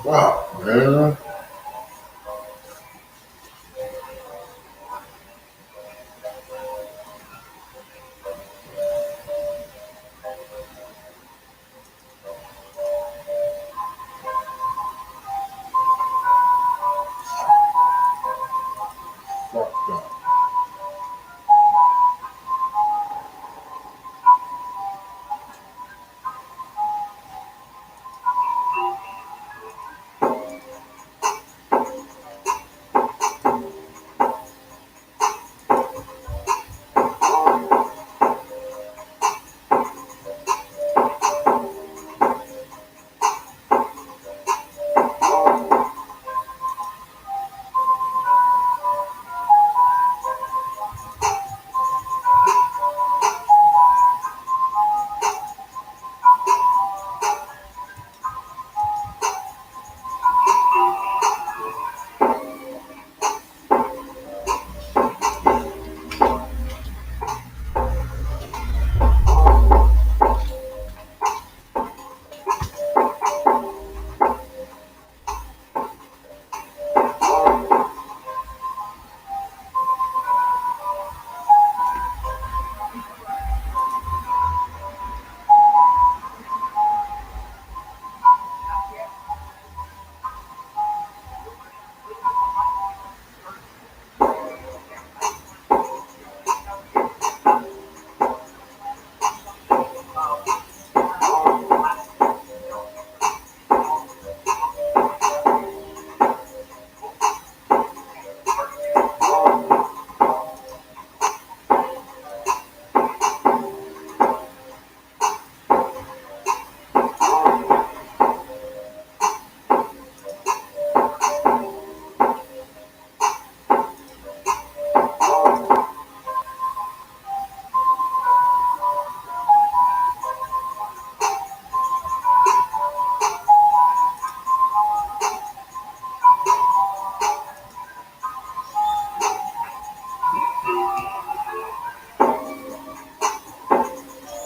Wow, man. Fuck that.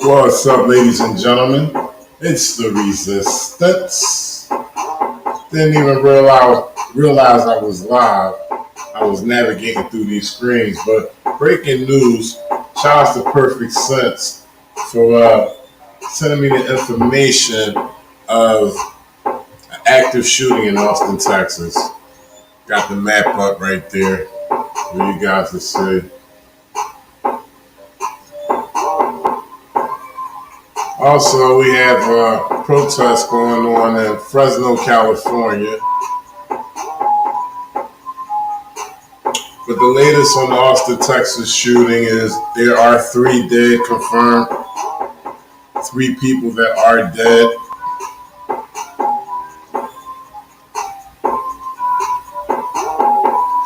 What's up, ladies and gentlemen? It's the Resistance. Didn't even realize I was live. I was navigating through these screens, but breaking news. Shout out to Perfect Sense for sending me the information of an active shooting in Austin, Texas. Got the map up right there for you guys to see. Also, we have protests going on in Fresno, California. But the latest on the Austin, Texas shooting is there are 3 dead confirmed, 3 people that are dead.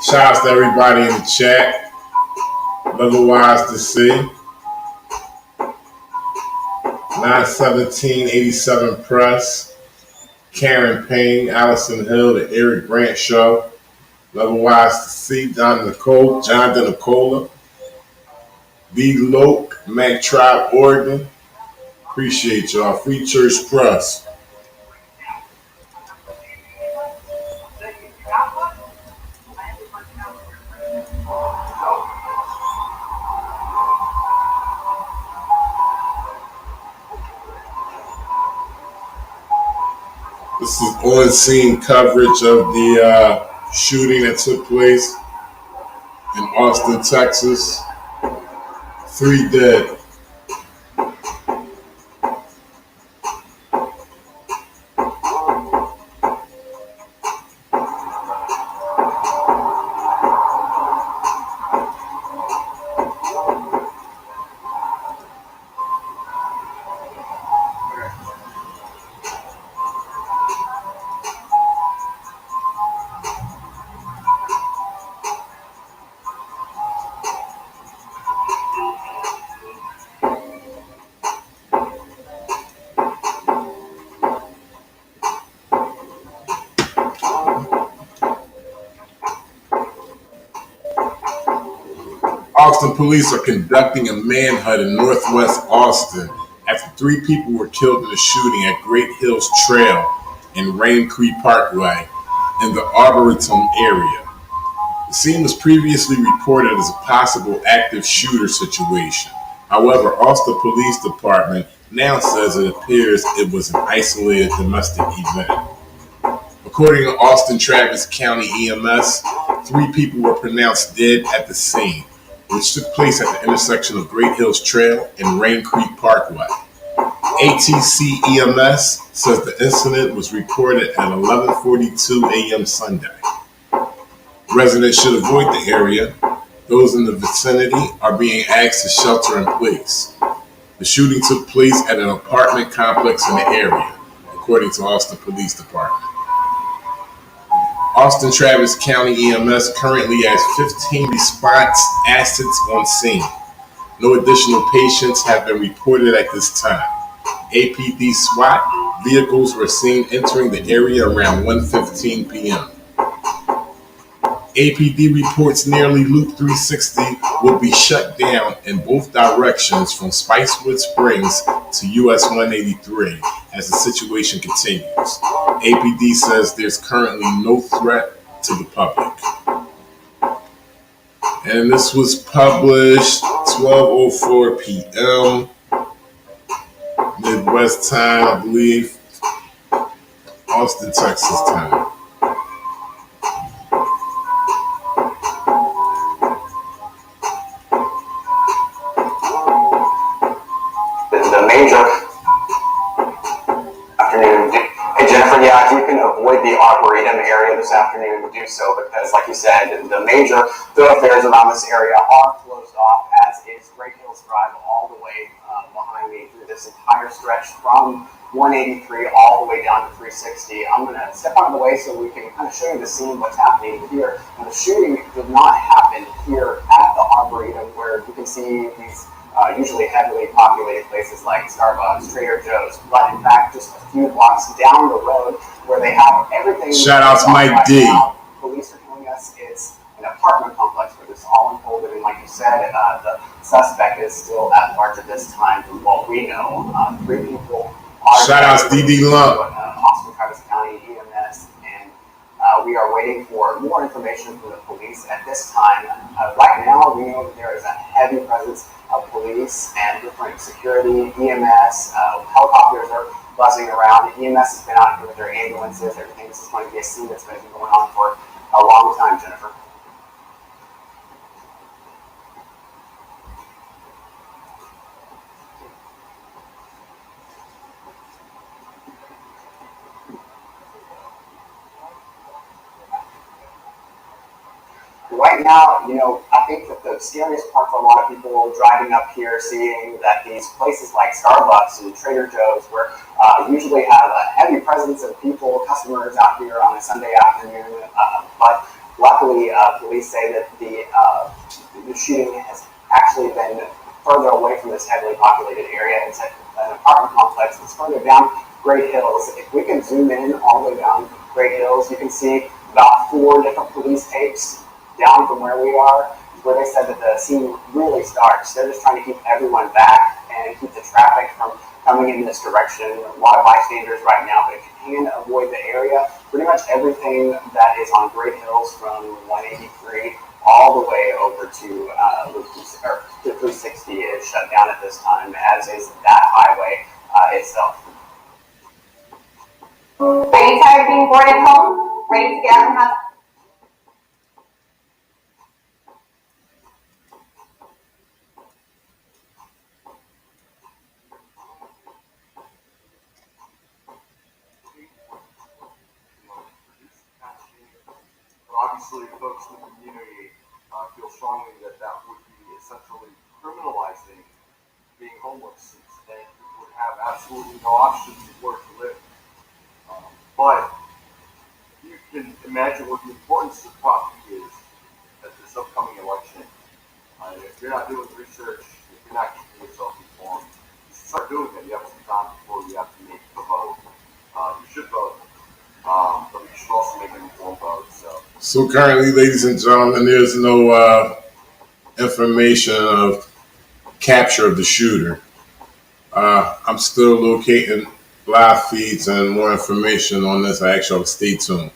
Shouts to everybody in the chat. Otherwise to see. 91787 Press, Karen Payne, Allison Hill, the Eric Grant Show. Otherwise to see John DeNicola, B. Loke, Mac Tribe, Oregon. Appreciate y'all. Free Church Press. This is on-scene coverage of the shooting that took place in Austin, Texas. 3 dead. Austin police are conducting a manhunt in northwest Austin after 3 people were killed in a shooting at Great Hills Trail. and Rain Creek Parkway in the Arboretum area. The scene was previously reported as a possible active shooter situation. However, Austin Police Department now says it appears it was an isolated domestic event. According to Austin Travis County EMS, 3 people were pronounced dead at the scene, which took place at the intersection of Great Hills Trail and Rain Creek Parkway. ATC EMS says the incident was reported at 11:42 a.m. Sunday. Residents should avoid the area. Those in the vicinity are being asked to shelter in place. The shooting took place at an apartment complex in the area, according to Austin Police Department. Austin Travis County EMS currently has 15 response assets on scene. No additional patients have been reported at this time. APD SWAT vehicles were seen entering the area around 1:15 p.m. APD reports nearly Loop 360 will be shut down in both directions from Spicewood Springs to US 183 as the situation continues. APD says there's currently no threat to the public. And this was published 12:04 p.m. Midwest time, I believe. Austin, Texas time. The major afternoon. Hey Jennifer, yeah, if you can avoid the Arboretum area this afternoon, do so, because like you said, the major thoroughfares around this area are closed off, as is Great Hills Drive all the way behind me through this entire stretch from 183 all the way down to 360. I'm going to step out of the way so we can kind of show you the scene, what's happening here. And the shooting did not happen here at the Arboretum, where you can see these usually heavily populated places like Starbucks, Trader Joe's, but in fact just a few blocks down the road where they have everything. Shout out to Mike D. Now, police are telling us it's an apartment complex where this all unfolded, and like you said, the suspect is still at large at this time. From what we know, 3 people are. Shout out to DD Lump. Austin Travis County EMS, and we are waiting for more information from the police at this time. Right now, we know that there is a heavy presence of police and different security, EMS, helicopters are buzzing around. EMS has been out here with their ambulances, everything. This is going to be a scene that's going to be going on for a long time, Jennifer. Right now, I think that the scariest part for a lot of people driving up here, seeing that these places like Starbucks and Trader Joe's, where usually have a heavy presence of people, customers out here on a Sunday afternoon, but luckily, police say that the shooting has actually been further away from this heavily populated area. It's at an apartment complex that's further down Great Hills. If we can zoom in all the way down Great Hills, you can see about 4 different police tapes down from where we are, where they said that the scene really starts. They're just trying to keep everyone back and keep the traffic from coming in this direction. A lot of bystanders right now, but if you can avoid the area, pretty much everything that is on Great Hills from 183 all the way over to 360 is shut down at this time, as is that highway itself. Are you tired of being bored at home? Ready to get out and have Obviously, folks in the community feel strongly that that would be essentially criminalizing being homeless, and you would have absolutely no options of where to live. But you can imagine what the importance of property is at this upcoming election. If you're not doing research, if you're not keeping yourself informed, you should start doing it. You have some time before you have to make the vote. You should vote. But you should also make an informed vote. So currently, ladies and gentlemen, there's no information of capture of the shooter. I'm still locating live feeds and more information on this, I actually stay tuned.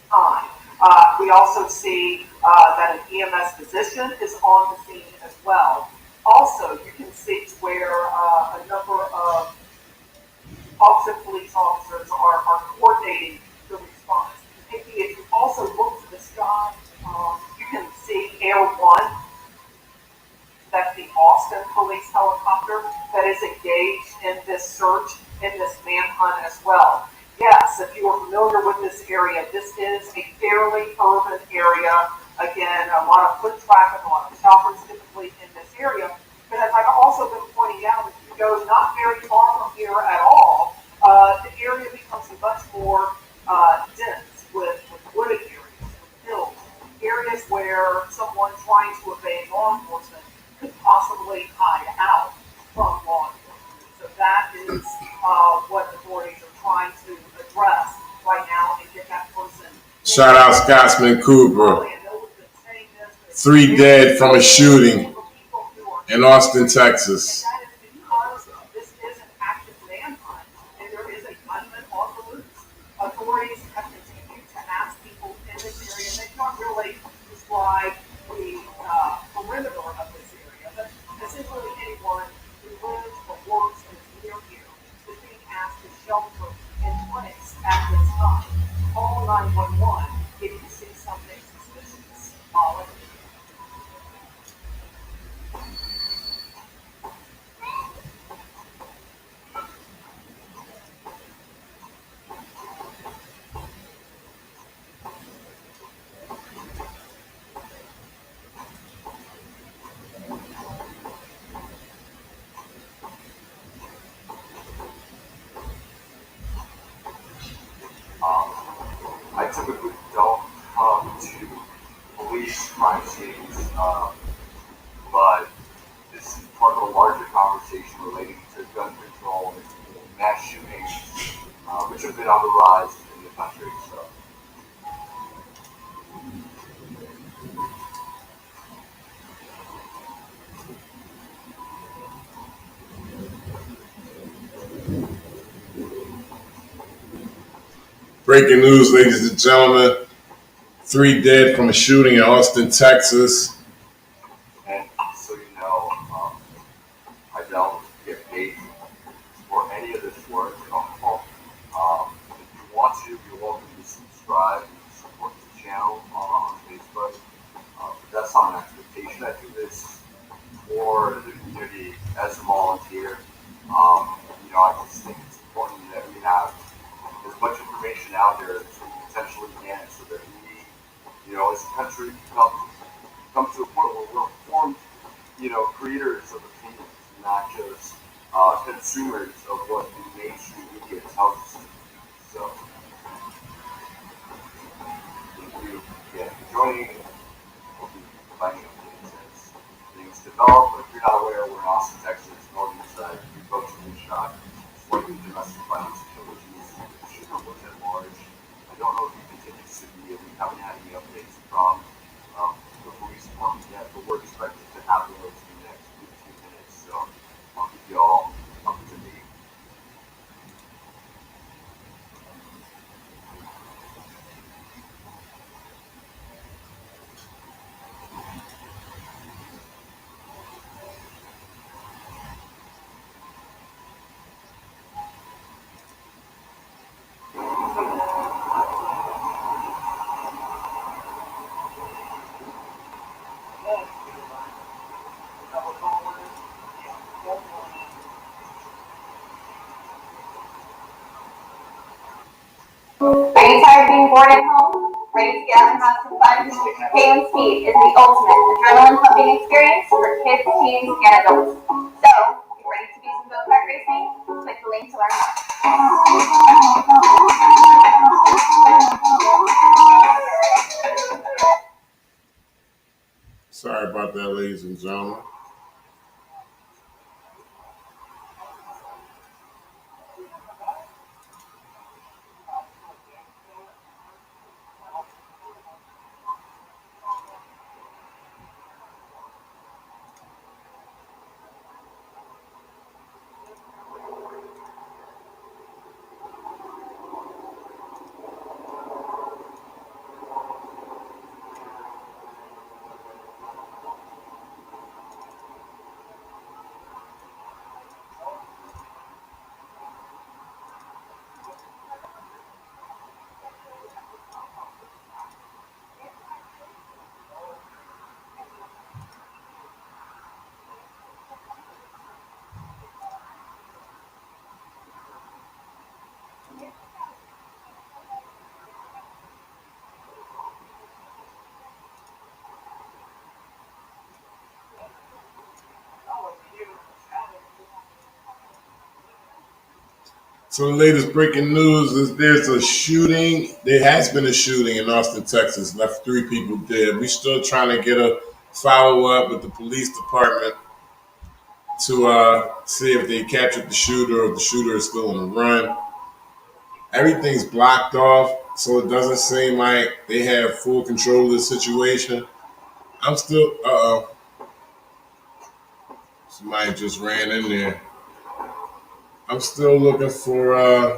Time. We also see that an EMS physician is on the scene as well. Also, you can see where a number of officer police officers are coordinating the response. If you also look to the sky, you can see Air One, that's the Austin police helicopter that is engaged in this search, in this manhunt as well. Yes, if you are familiar with this area, this is a fairly urban area. Again, a lot of foot traffic, a lot of shoppers typically in this area. But as I've also been pointing out, if you go not very far from here at all, the area becomes much more dense with wooded areas, with hills, areas where someone trying to evade law enforcement could possibly hide out from law enforcement. So that is what authorities are trying to address right now and get that person. Shout out Scotsman Cooper. 3 dead from a shooting in Austin, Texas. And that is because this is an active manhunt and there is a gunman on the loose. Authorities have continued to ask people in this area. They can't really describe the perimeter of this area, but essentially anyone who lives or works and is near here is being asked to shelter in place at this time. Call 911 if you see something suspicious. I typically don't come to police crime scenes, but this is part of a larger conversation relating to gun control and mass shootings, which have been on the rise in the country. So, Breaking news, ladies and gentlemen. 3 dead from a shooting in Austin, Texas. and so you know, I don't get paid for any of this work at all. If you want to, you're welcome to subscribe and support the channel on Facebook. But that's not an expectation. I do this for the community as a volunteer. I just think it's important that we have as much information out there as we potentially can, so that we, as a country, come to a point where we're informed, creators of opinions, not just consumers of what the mainstream media tells us to be. So, thank you again for joining. We'll be providing updates as things develop. But if you're not aware, we're in Austin, Texas, northern side. 3 folks have been shot. Slightly domestic violence trilogies. Shooter was at large. I don't know if he continues to be. We haven't had any updates from the police department yet, but we're expected to have those in the next 15 minutes. So I'll keep you all up to date. driving bored at home, ready to get out and have some fun? K1 Speed is the ultimate adrenaline pumping experience for kids, teens, and adults. So, if you're ready to do some go-kart racing, click the link to learn more. Sorry about that, ladies and gentlemen. So the latest breaking news is there's a shooting. There has been a shooting in Austin, Texas. Left 3 people dead. We're still trying to get a follow up with the police department to see if they captured the shooter or if the shooter is still on the run. Everything's blocked off, so it doesn't seem like they have full control of the situation. I'm still, somebody just ran in there. I'm still looking for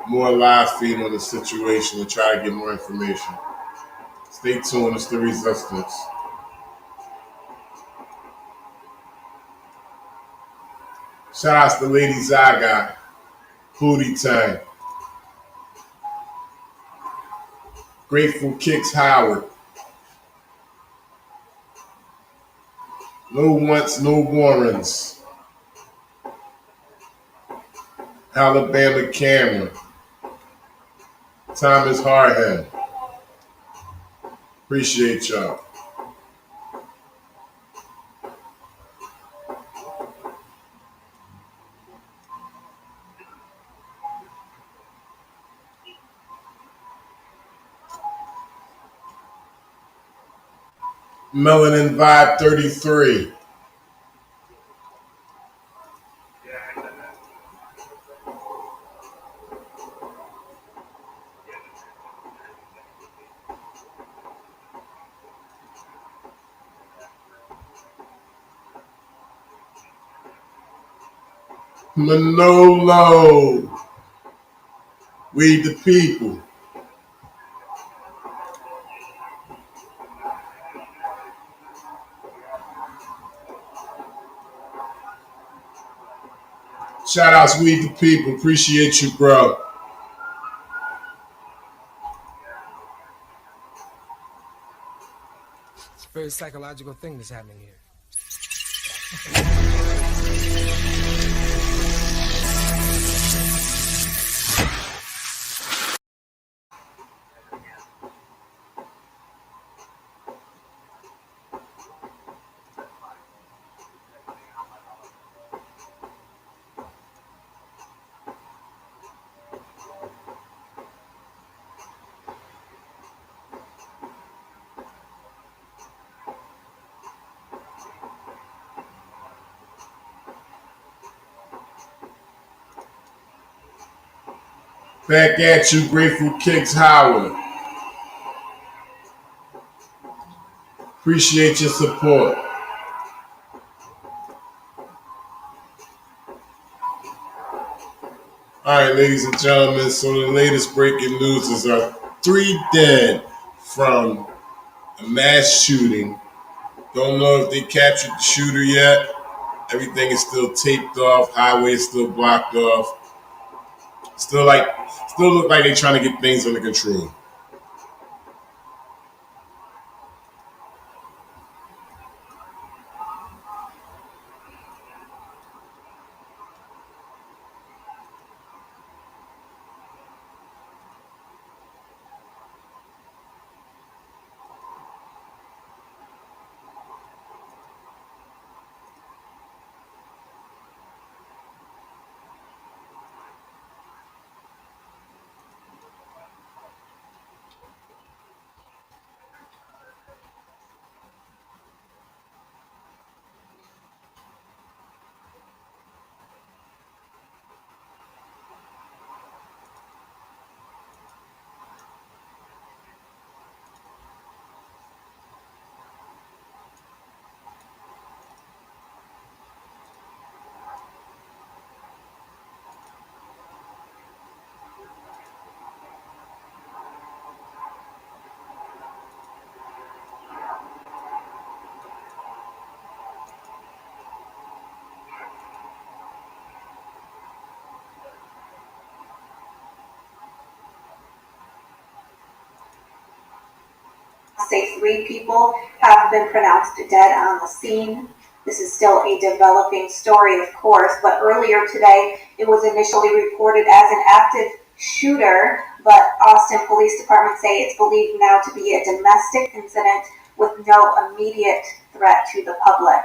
more live feed on the situation to try to get more information. Stay tuned. It's the Resistance. Shout outs to Lady Zaga, Booty Time, Grateful Kicks Howard, No Once, No Warrens, Alabama Cameron, Thomas Hardhead. Appreciate y'all. Melanin Vibe 33. Manolo. We the people. Shout outs, We the people. Appreciate you, bro. It's a very psychological thing that's happening here. Back at you, Grateful Kicks Howard. Appreciate your support. All right, ladies and gentlemen, so the latest breaking news is 3 dead from a mass shooting. Don't know if they captured the shooter yet. Everything is still taped off. Highway is still blocked off. Still look like they're trying to get things under control. Say 3 people have been pronounced dead on the scene. This is still a developing story, of course, but earlier today it was initially reported as an active shooter, but Austin Police Department say it's believed now to be a domestic incident with no immediate threat to the public.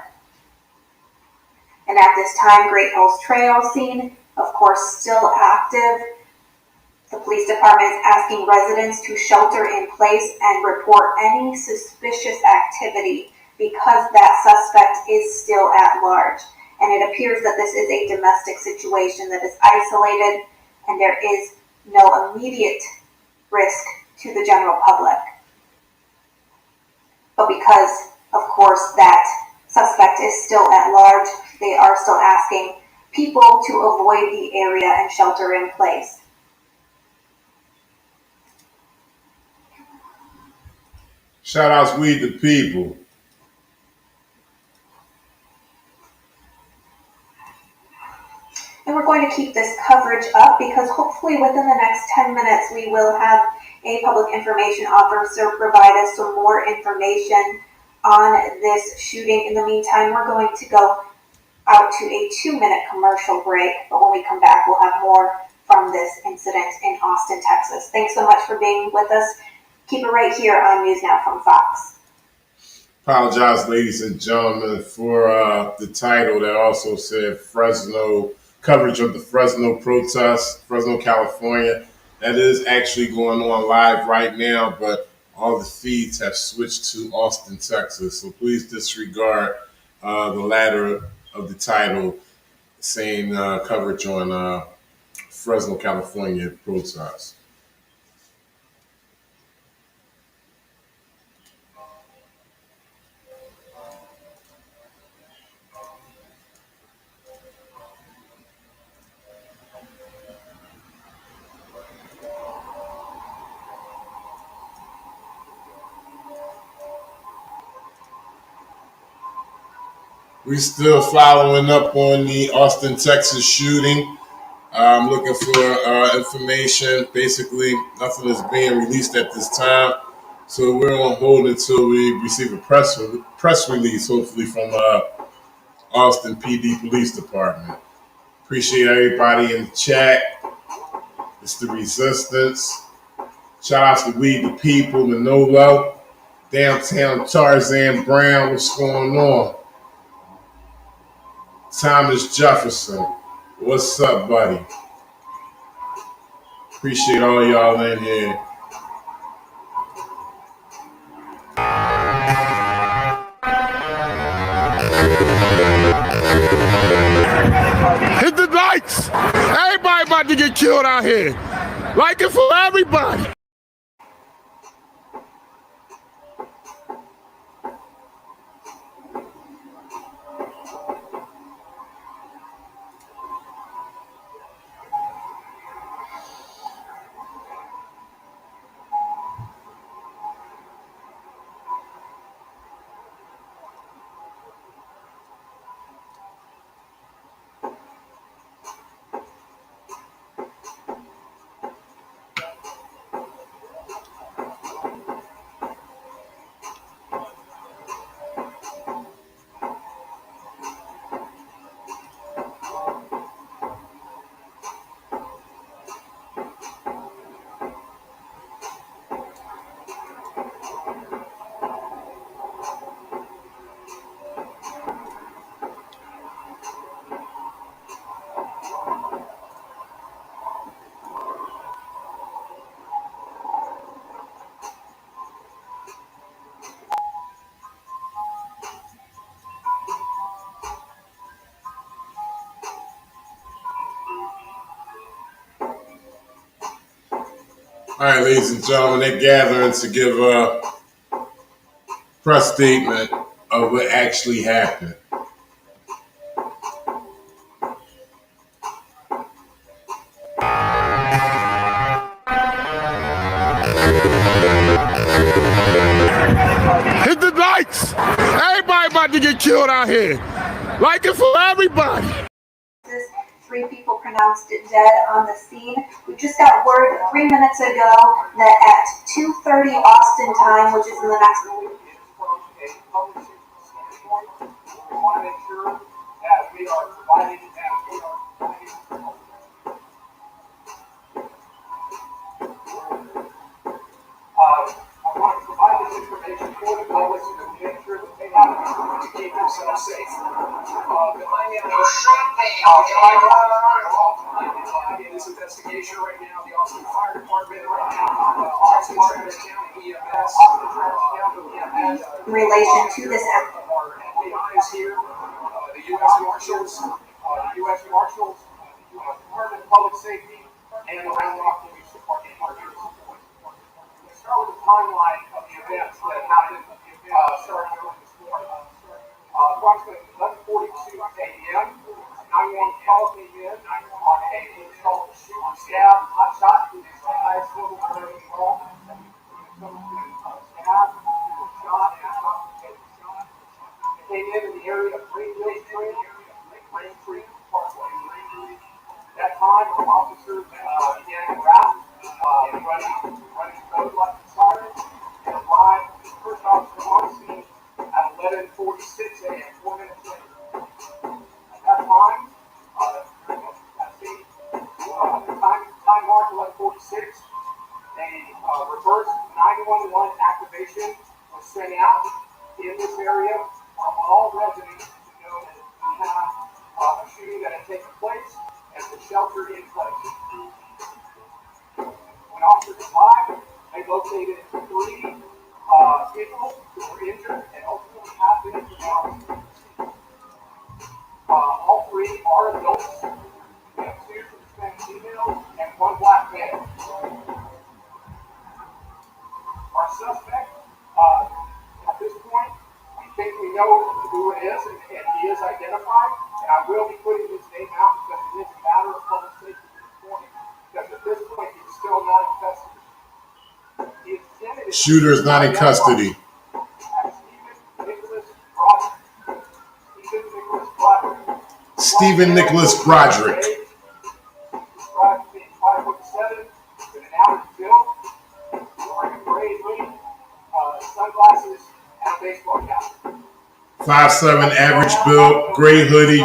And at this time, Great Hills Trail scene, of course, still active. The police department is asking residents to shelter in place and report any suspicious activity because that suspect is still at large. And it appears that this is a domestic situation that is isolated and there is no immediate risk to the general public. But because, of course, that suspect is still at large, they are still asking people to avoid the area and shelter in place. Shout outs, we the people. And we're going to keep this coverage up because hopefully within the next 10 minutes we will have a public information officer provide us some more information on this shooting. In the meantime, we're going to go out to a 2-minute commercial break, but when we come back we'll have more from this incident in Austin, Texas. Thanks so much for being with us. Keep it right here on News Now from Fox. Apologize, ladies and gentlemen, for the title that also said Fresno, coverage of the Fresno protest, Fresno, California. That is actually going on live right now, but all the feeds have switched to Austin, Texas. So please disregard the latter of the title saying coverage on Fresno, California protest. We're still following up on the Austin, Texas shooting. I'm looking for information. Basically, nothing is being released at this time. So we're on hold until we receive a press release, hopefully from Austin PD Police Department. Appreciate everybody in the chat. It's the Resistance. Shout out to We the People, Manolo, Downtown Tarzan Brown. What's going on? Thomas Jefferson. What's up, buddy? Appreciate all y'all in here. Hit the lights! Everybody about to get killed out here. Like it for everybody. All right, ladies and gentlemen, they're gathering to give a press statement of what actually happened. Hit the lights! Everybody about to get killed out here. Like it for everybody. 3 people pronounced dead on the scene. We just got word 3 minutes ago that at 2:30 Austin time, which is in the next From a public safety standpoint, we want to make sure that we are providing I want to provide this information for the public so that we make sure that they have to keep themselves safe. In this investigation right now, the Austin Fire Department right now, Austin County EMS, in relation to this act. our FBI is here, the U.S. Marshals, the U.S. Marshals, the U.S. Department of Public Safety, and the Round Rock Police Department are here to support. Let's start with the timeline of the events that happened starting early this morning. Approximately 11:42 a.m., 911 call came in on a installed shoot and stab hot shot who is the highest level of call. Came in the area of Greenville Trail, Rain Creek Parkway. At that time, our officers began to wrap, running code like the siren, and arrived the first officer on the scene at 11:46 a.m., 4 minutes later. At that time, time mark 11:46, a reverse 911 activation was sent out in this area from all residents to know that we have a shooting that had taken place and to shelter in place. When officers arrived, they located 3 people who were injured and ultimately have been pronounced. All 3 are adults. We have 2 Hispanic females and 1 black male. Our suspect, at this point, we think we know who it is, and he is identified. And I will be putting his name out because it is a matter of public safety at this point. Because at this point, he's still not in custody. Shooter is not in custody. Stephen Nicholas Broderick. Described as being 5'7", with an average build, wearing a gray hoodie, sunglasses, and a baseball cap. 5'7", average build, gray hoodie,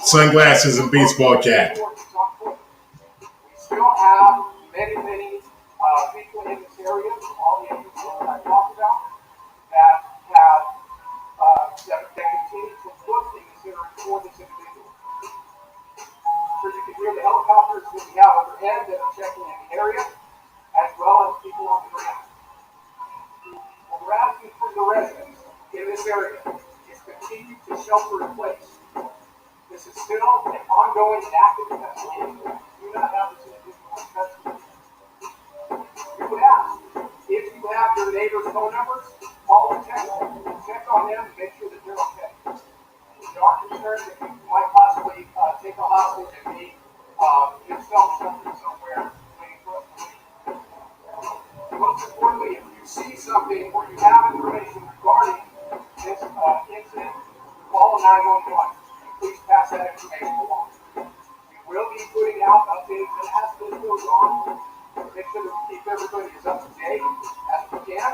sunglasses, and baseball cap. We still have many people in this area, all the agencies that I talked about, that have that continue to look in this area for this individual. So you can hear the helicopters that we have overhead that are checking in the area, as well as people on the ground. What we're asking from the residents in this area is continue to shelter in place. This is still an ongoing and active investigation. We do not have this individual in custody. We would ask, if you have your neighbor's phone numbers, call and text them. Check on them and make sure that they're okay. We are concerned that you might possibly take a hostage and be yourself sheltered somewhere waiting for us to leave. Most importantly, if you see something or you have information regarding this incident, call 911. Please pass that information along. We will be putting out updates as this goes on. Make sure that we keep everybody as up to date as we can.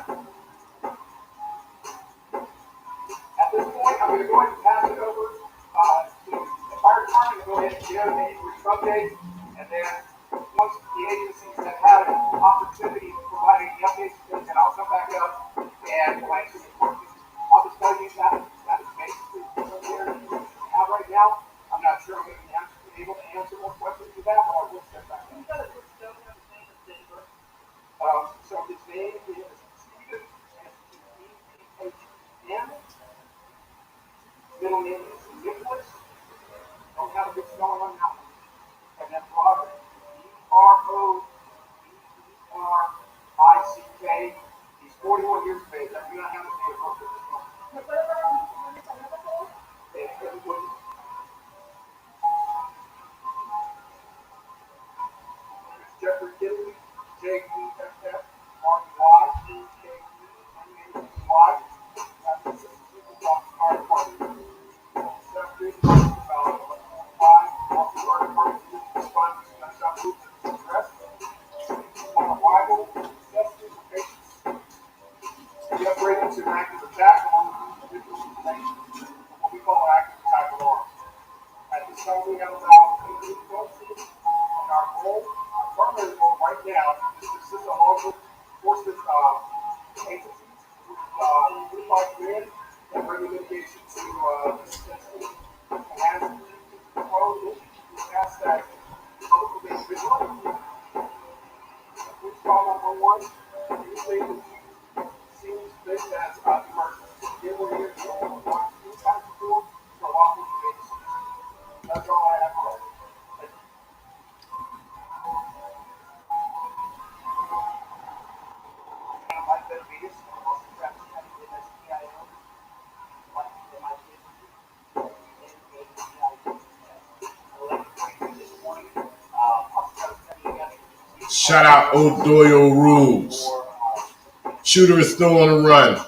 At this point, I'm going to go ahead and pass it over to the fire department to go ahead and give a brief update. And then once the agencies have had an opportunity to provide any updates, then I'll come back up and we'll answer your questions. I'll just tell you that is basically what we're have right now. I'm not sure I'm going to be able to answer more questions to that, but I will step back in. So his name is Stephen, S-T-E-P-H-N. Middle name is Nicholas. Don't have a good spelling on that one. And then Broderick, B-R-O-D-E-R-I-C-K. He's 41 years of age. I do not have his name on this one. Jefferson, J-E-F-F-R-Y-C-K-E-N-A-Y. That's the Assistant Fire Department. About 5 officers. essentially has prohibition to pass that local individual. Which call number one, you say that you see this as emergency. Get where you're going, watch these kinds of rules, so often you make sense. That's all I have for you. Like the biggest, most attractive kind of STIO, like my kids do. Shout out Old Doyle Rules. Shooter is still on the run.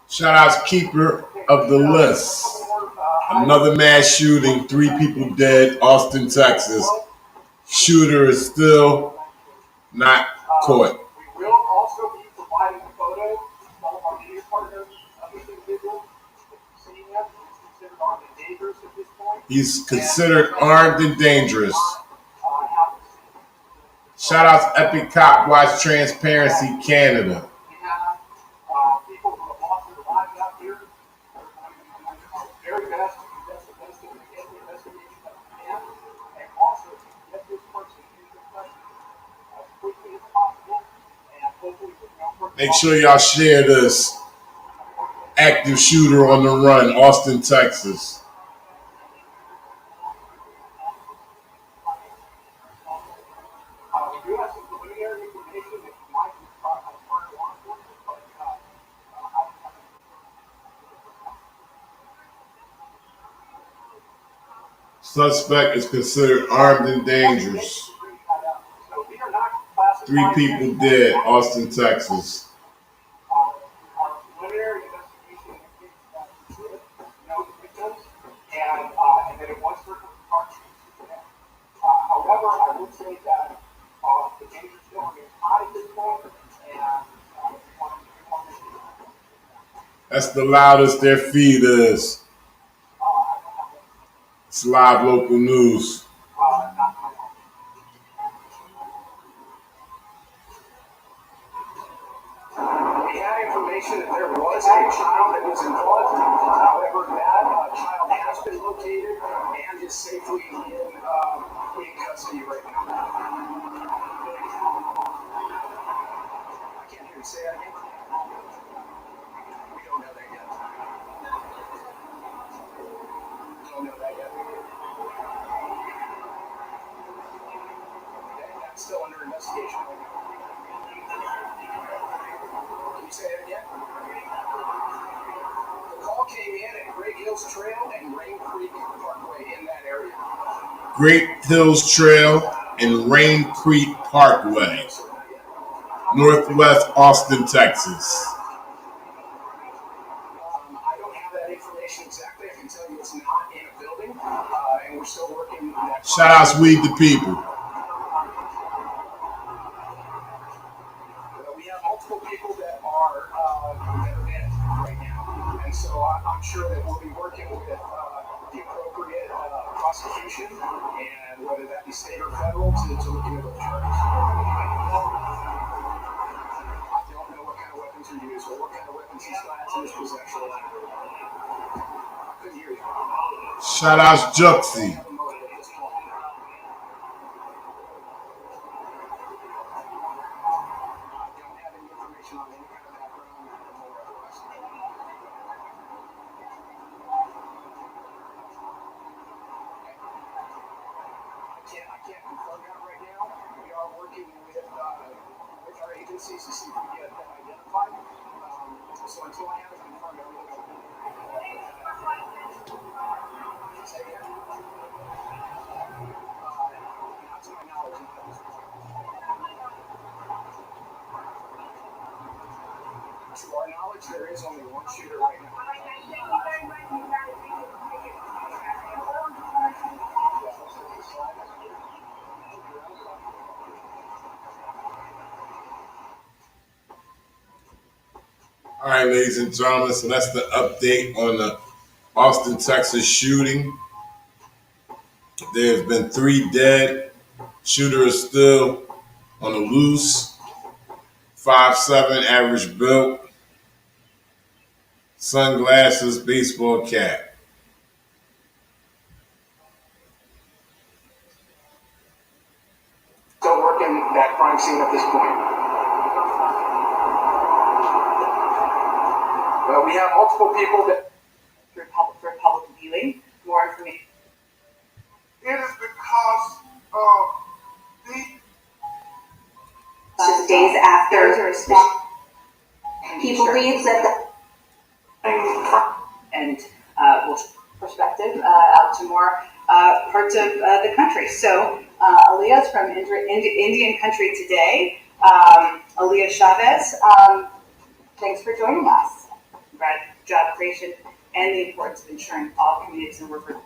Shout out keeper of the list. Another mass shooting, 3 people dead, Austin, Texas. Shooter is still not caught. We will also be providing photos of all of our media partners of this individual. Seeing him, he's considered armed and dangerous at this point. He's considered armed and dangerous. Shout out to Epic Cop Watch Transparency Canada. People who have lost their lives out here are going to be doing our very best to get the best of the investigation that we can, and also to get this person into custody as quickly as possible, and hopefully with no further. Make sure y'all share this. Active shooter on the run, Austin, Texas. We do have some preliminary information that you might be part of law enforcement, but Suspect is considered armed and dangerous. 3 people dead, Austin, Texas. our preliminary investigation indicates that we should know the victims, and that it was circumstantial. However, I would say that the danger still remains high at this point, and we want to be. That's the loudest their feed is. It's live local news. We had information that there was a child that was involved. However, that child has been located and is safely in custody right now. I can't hear you say that again. We don't know that yet. We don't know that yet. Okay, that's still under investigation right now. Can you say that again? The call came in at Great Hills Trail and Rain Creek Parkway in that area. Great Hills Trail and Rain Creek Parkway, Northwest Austin, Texas. I don't have that information exactly. I can tell you it's not in a building, and we're still working on that. Shout out to Weed the People. We have multiple people that are in right now, and so I'm sure that we'll be working with the appropriate prosecution, and whether that be state or federal, to look into those charges. I don't know what kind of weapons are used or what kind of weapons he's got in his possession. I couldn't hear you. Shout out to Juxie. information on any kind of background and criminal records. I can't confirm that right now. We are working with our agencies to see if we can get that identified. So until I have it confirmed, I really don't know. Say again? Not to my knowledge, not at this point. To our knowledge, there is only one shooter right now. All right, ladies and gentlemen, so that's the update on the Austin, Texas shooting. There's been 3 dead. Shooter is still on the loose. 5'7", average build. Sunglasses, baseball cap. Still working that crime scene at this point. We have multiple people that For public viewing, more information. It is because of the Just days after, he believes that the And will perspective out to more parts of the country. So Aaliyah's from Indian Country Today. Aaliyah Chavez, thanks for joining us. Job creation and the importance of ensuring all communities and workers.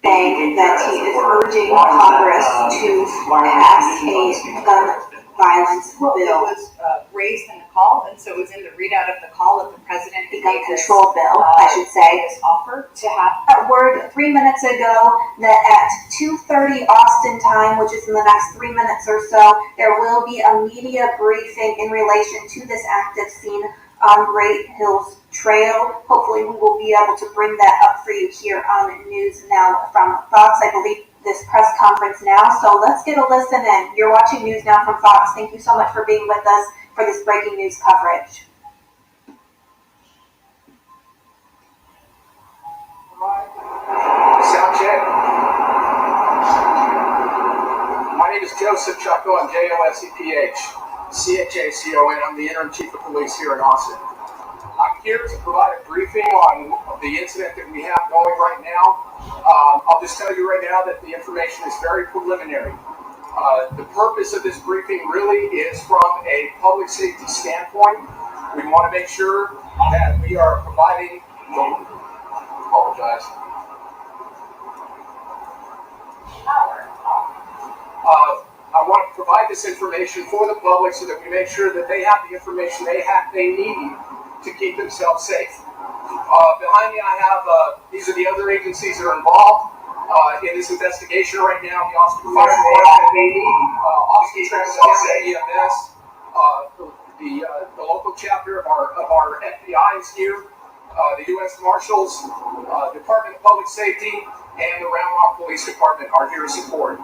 saying that he is urging Congress to pass a gun violence Well, it bill, was raised in the call, and so it was in the readout of the call that the president a gun gave this, control bill, I should say. this offer to have. Got word 3 minutes ago that at 2:30 Austin time, which is in the next 3 minutes or so, there will be a media briefing in relation to this active scene on Great Hills Trail. Hopefully we will be able to bring that up for you here on News Now from Fox. I believe this press conference now, so let's get a listen in. You're watching News Now from Fox. Thank you so much for being with us for this breaking news coverage. sound check. My name is Joseph Chucko. I'm Joseph CHACON. I'm the interim chief of police here in Austin. I'm here to provide a briefing on the incident that we have going right now. I'll just tell you right now that the information is very preliminary. The purpose of this briefing really is from a public safety standpoint. We want to make sure that we are providing. Apologize. I want to provide this information for the public so that we make sure that they have the information they need to keep themselves safe. Behind me I have, these are the other agencies that are involved in this investigation right now. The Austin Fire Department, Austin Transit EMS, the local chapter of our FBI is here, the U.S. Marshals, Department of Public Safety, and the Round Rock Police Department are here to support.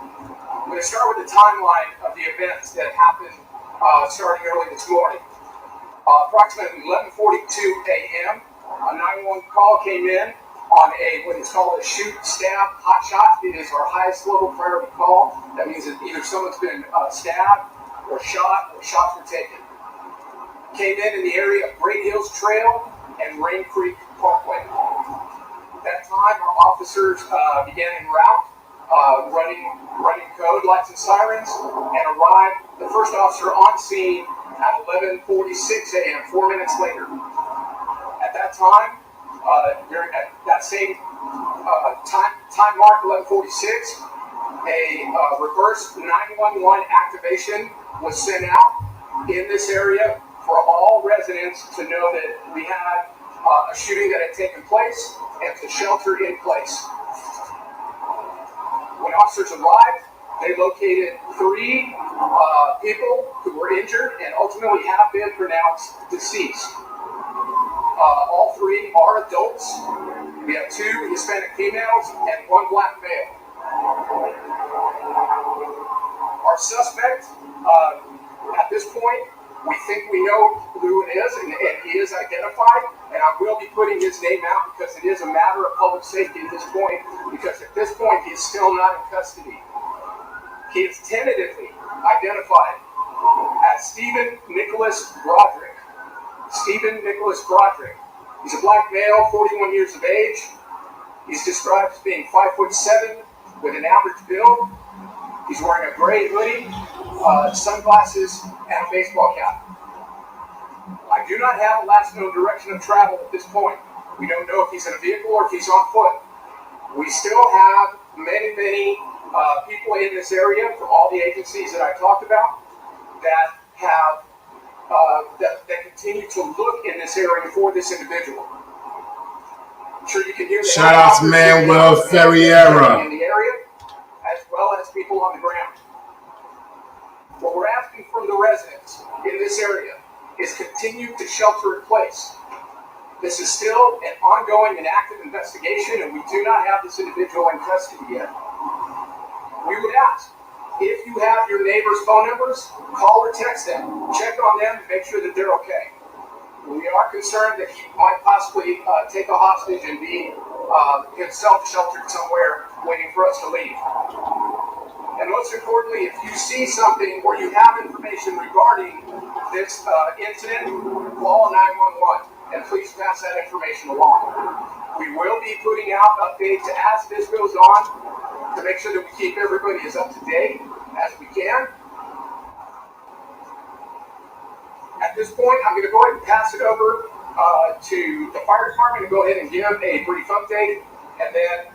I'm going to start with the timeline of the events that happened starting early this morning. Approximately 11:42 a.m., a 911 call came in on what is called a shoot, stab, hot shot. It is our highest level priority call. That means that either someone's been stabbed or shot, or shots were taken. Came in the area of Great Hills Trail and Rain Creek Parkway. At that time, our officers began en route, running code lights and sirens, and arrived. The first officer on scene at 11:46 a.m., 4 minutes later. At that time, during that same time mark, 11:46, a reverse 911 activation was sent out in this area for all residents to know that we had a shooting that had taken place and to shelter in place. When officers arrived, they located 3 people who were injured and ultimately have been pronounced deceased. All 3 are adults. We have 2 Hispanic females and 1 black male. Our suspect, at this point, We think we know who it is, and he is identified, and I will be putting his name out because it is a matter of public safety at this point, because at this point he is still not in custody. He is tentatively identified as Stephen Nicholas Broderick. Stephen Nicholas Broderick. He's a black male, 41 years of age. He's described as being 5'7" with an average build. He's wearing a gray hoodie, sunglasses, and a baseball cap. I do not have a last known direction of travel at this point. We don't know if he's in a vehicle or if he's on foot. We still have many people in this area from all the agencies that I talked about that have that continue to look in this area for this individual. I'm sure you can hear the Shout out to Manuel Ferreira in the area, as well as people on the ground. What we're asking from the residents in this area is continue to shelter in place. This is still an ongoing and active investigation, and we do not have this individual in custody yet. We would ask, if you have your neighbors' phone numbers, call or text them. Check on them and make sure that they're okay. We are concerned that he might possibly take a hostage and be himself sheltered somewhere waiting for us to leave. And most importantly, if you see something or you have information regarding this incident, call 911 and please pass that information along. We will be putting out updates as this goes on to make sure that we keep everybody as up to date as we can. At this point, I'm going to go ahead and pass it over to the fire department to go ahead and give a brief update, and then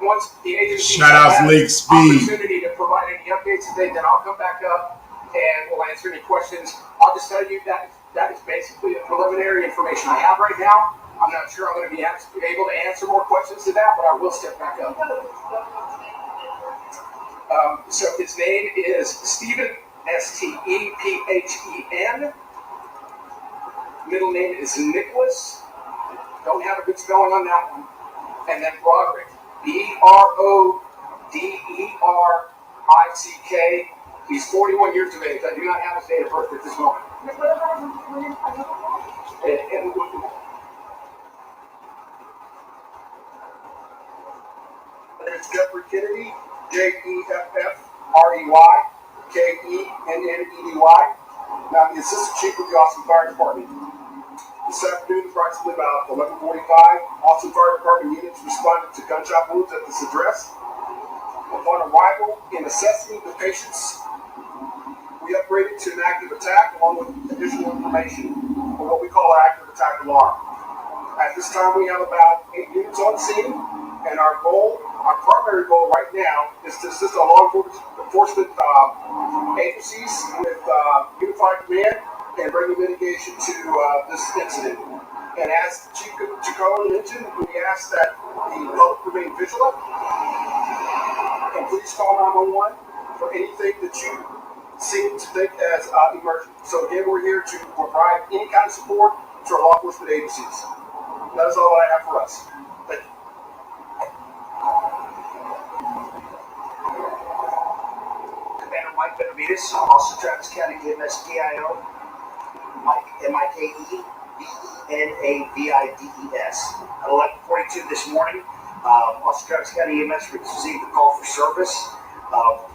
once the agency has opportunity to provide any updates today, then I'll come back up and we'll answer any questions. I'll just tell you that is basically the preliminary information I have right now. I'm not sure I'm going to be able to answer more questions to that, but I will step back up. So his name is Stephen, Stephen. Middle name is Nicholas. Don't have a good spelling on that one. And then Broderick. Broderick. He's 41 years of age. I do not have his date of birth at this moment. There's Jeffrey Kennedy, Jefferrey, Kennedy. Now, the Assistant Chief of the Austin Fire Department. This afternoon, approximately about 11:45, Austin Fire Department units responded to gunshot wounds at this address. Upon arrival, in assessing the patients, we upgraded to an active attack along with additional information on what we call an active attack alarm. At this time, we have about 8 units on scene, and our primary goal right now is to assist our law enforcement agencies with unified command and bringing mitigation to this incident. And as Chief Chacon mentioned, we ask that the public remain vigilant and please call 911 for anything that you seem to think as emergent. So again, we're here to provide any kind of support to our law enforcement agencies. That is all I have for us. Thank you. Commander Mike Benavides, also Travis County EMS DIO. Mike, MikeBenavides. At 11:42 this morning, also Travis County EMS received a call for service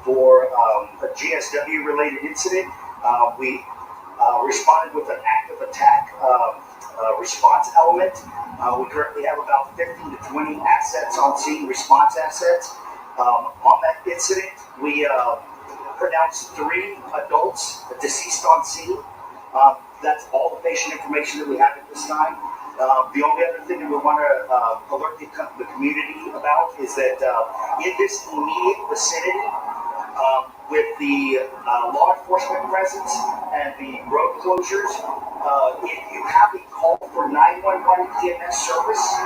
for a GSW-related incident. We responded with an active attack response element. We currently have about 15 to 20 assets on scene, response assets. On that incident, we pronounced 3 adults deceased on scene. That's all the patient information that we have at this time. The only other thing that we want to alert the community about is that in this immediate vicinity, with the law enforcement presence and the road closures, if you have a call for 911 EMS service,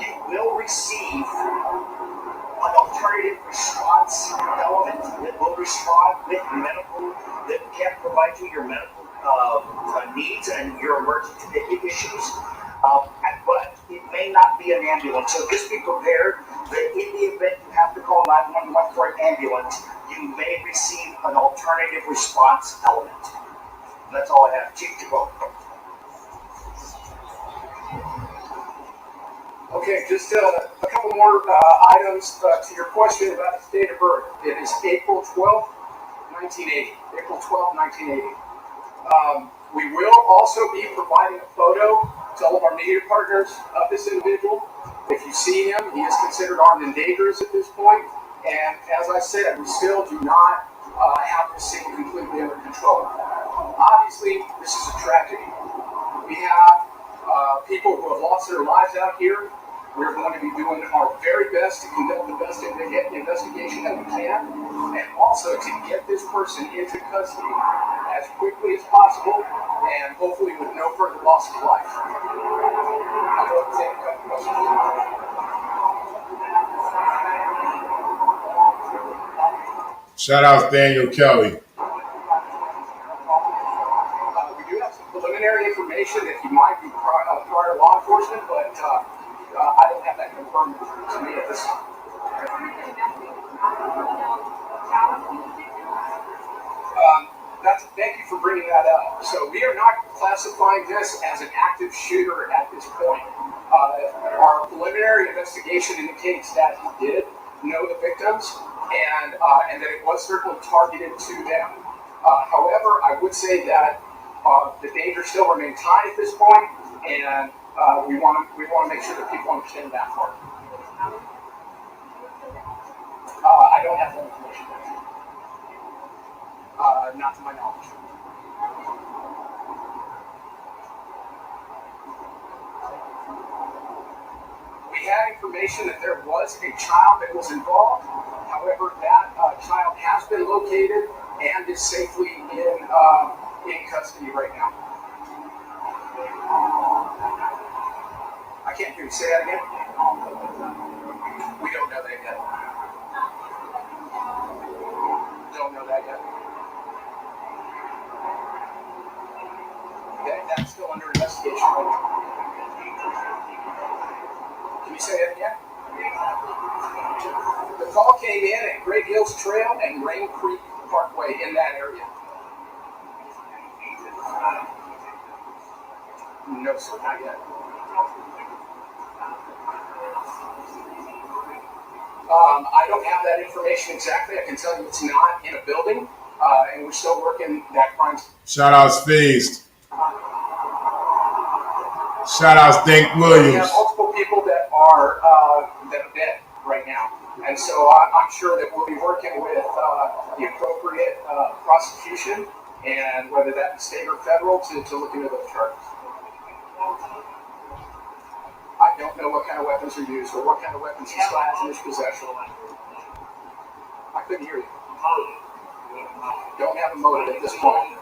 you will receive an alternative response element that will respond with medical, that can provide you your medical needs and your emergency issues. But it may not be an ambulance, so just be prepared that in the event you have to call 911 for an ambulance, you may receive an alternative response element. That's all I have. Chief, to go. Okay, just a couple more items to your question about his date of birth. It is April 12th, 1980. April 12th, 1980. We will also be providing a photo to all of our media partners of this individual. If you see him, he is considered armed and dangerous at this point. And as I said, we still do not have this scene completely under control. Obviously, this is a tragedy. We have people who have lost their lives out here. We're going to be doing our very best to conduct the best investigation that we can, and also to get this person into custody as quickly as possible, and hopefully with no further loss of life. I'll go take a couple questions. Shout out Daniel Kelly. We do have some preliminary information that he might be prior law enforcement, but I don't have that confirmed to me at this time. Thank you for bringing that up. So we are not classifying this as an active shooter at this point. Our preliminary investigation indicates that he did know the victims and that it was certainly targeted to them. However, I would say that the danger still remains high at this point, and we want to make sure that people understand that part. I don't have that information. Not to my knowledge. We had information that there was a child that was involved. However, that child has been located and is safely in custody right now. I can't hear you. Say that again. We don't know that yet. Don't know that yet. That's still under investigation right now. Can you say that again? The call came in at Great Hills Trail and Rain Creek Parkway in that area. No, sir, not yet. I don't have that information exactly. I can tell you it's not in a building, and we're still working that crime. Shout outs Phased. Shout outs Dink Williams. We have multiple people that are dead right now, and so I'm sure that we'll be working with the appropriate prosecution, and whether that be state or federal, to look into those charges. I don't know what kind of weapons are used or what kind of weapons he still has in his possession. I couldn't hear you. Don't have a motive at this point.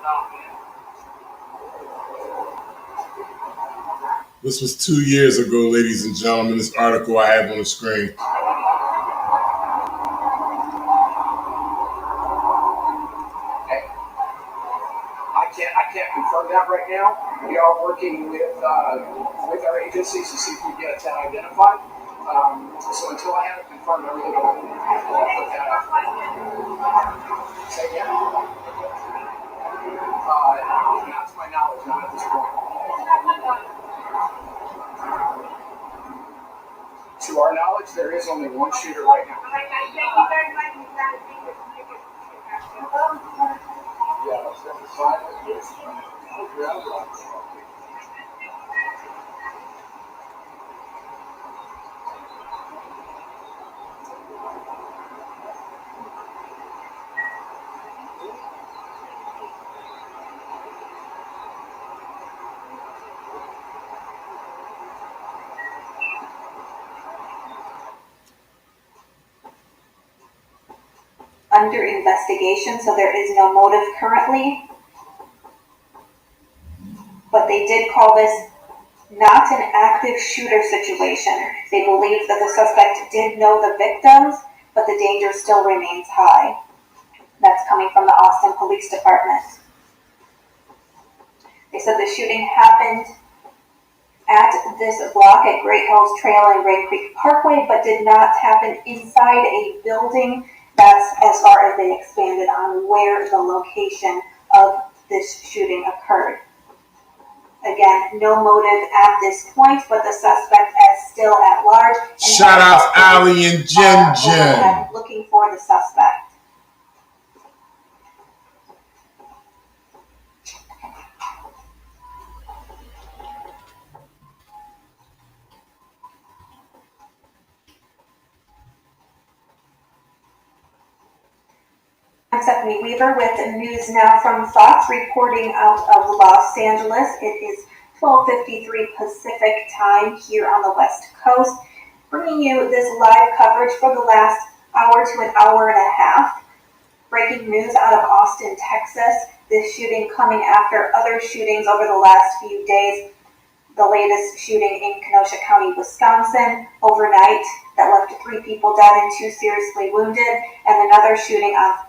This was 2 years ago, ladies and gentlemen. This article I have on the screen. I can't confirm that right now. We are working with our agencies to see if we can get that identified. So until I have it confirmed, I really don't put that out. Say again? Not to my knowledge, not at this point. To our knowledge, there is only one shooter right now. Yeah, let's step aside. Under investigation, so there is no motive currently. But they did call this not an active shooter situation. They believe that the suspect did know the victims, but the danger still remains high. That's coming from the Austin Police Department. They said the shooting happened at this block at Great Hills Trail and Rain Creek Parkway, but did not happen inside a building. That's as far as they expanded on where the location of this shooting occurred. Again, no motive at this point, but the suspect is still at large. Shout out Ali and Jen Jen. Looking for the suspect. I'm Stephanie Weaver with news now from Fox, reporting out of Los Angeles. It is 12:53 Pacific time here on the West Coast, bringing you this live coverage for the last hour to an hour and a half. Breaking news out of Austin, Texas. This shooting coming after other shootings over the last few days. The latest shooting in Kenosha County, Wisconsin, overnight that left 3 people dead and 2 seriously wounded, and another shooting on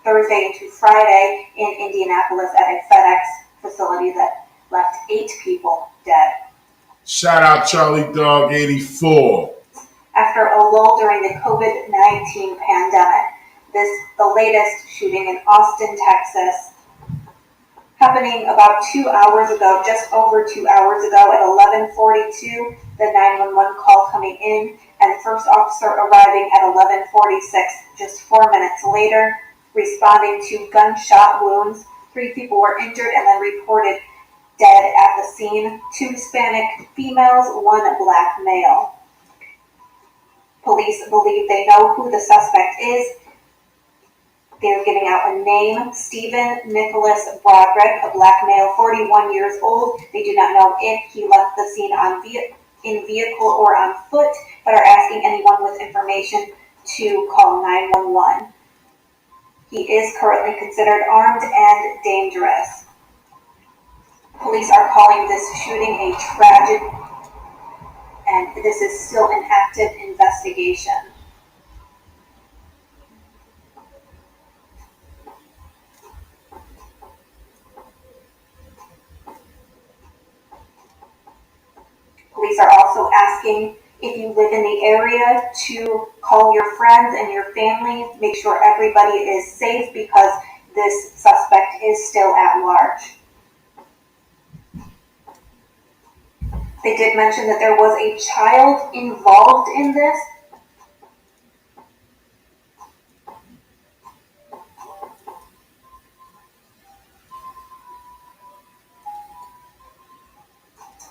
Thursday into Friday in Indianapolis at a FedEx facility that left 8 people dead. Shout out Charlie Dog 84. After a lull during the COVID-19 pandemic, the latest shooting in Austin, Texas, happening about 2 hours ago, just over 2 hours ago at 11:42, the 911 call coming in, and first officer arriving at 11:46, just 4 minutes later, responding to gunshot wounds. 3 people were injured and then reported dead at the scene. 2 Hispanic females, 1 black male. Police believe they know who the suspect is. They're giving out a name, Stephen Nicholas Broderick, a black male, 41 years old. They do not know if he left the scene in vehicle or on foot, but are asking anyone with information to call 911. He is currently considered armed and dangerous. Police are calling this shooting a tragic, and this is still an active investigation. Police are also asking if you live in the area to call your friends and your family. Make sure everybody is safe because this suspect is still at large. They did mention that there was a child involved in this.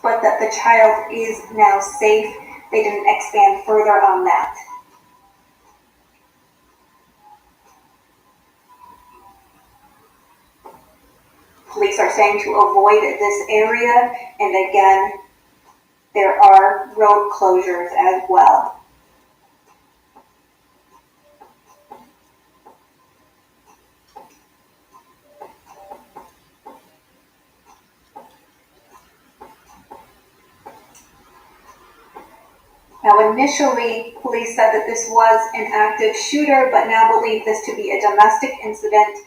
But that the child is now safe. They didn't expand further on that. Police are saying to avoid this area, and again, there are road closures as well. Now, initially, police said that this was an active shooter, but now believe this to be a domestic incident,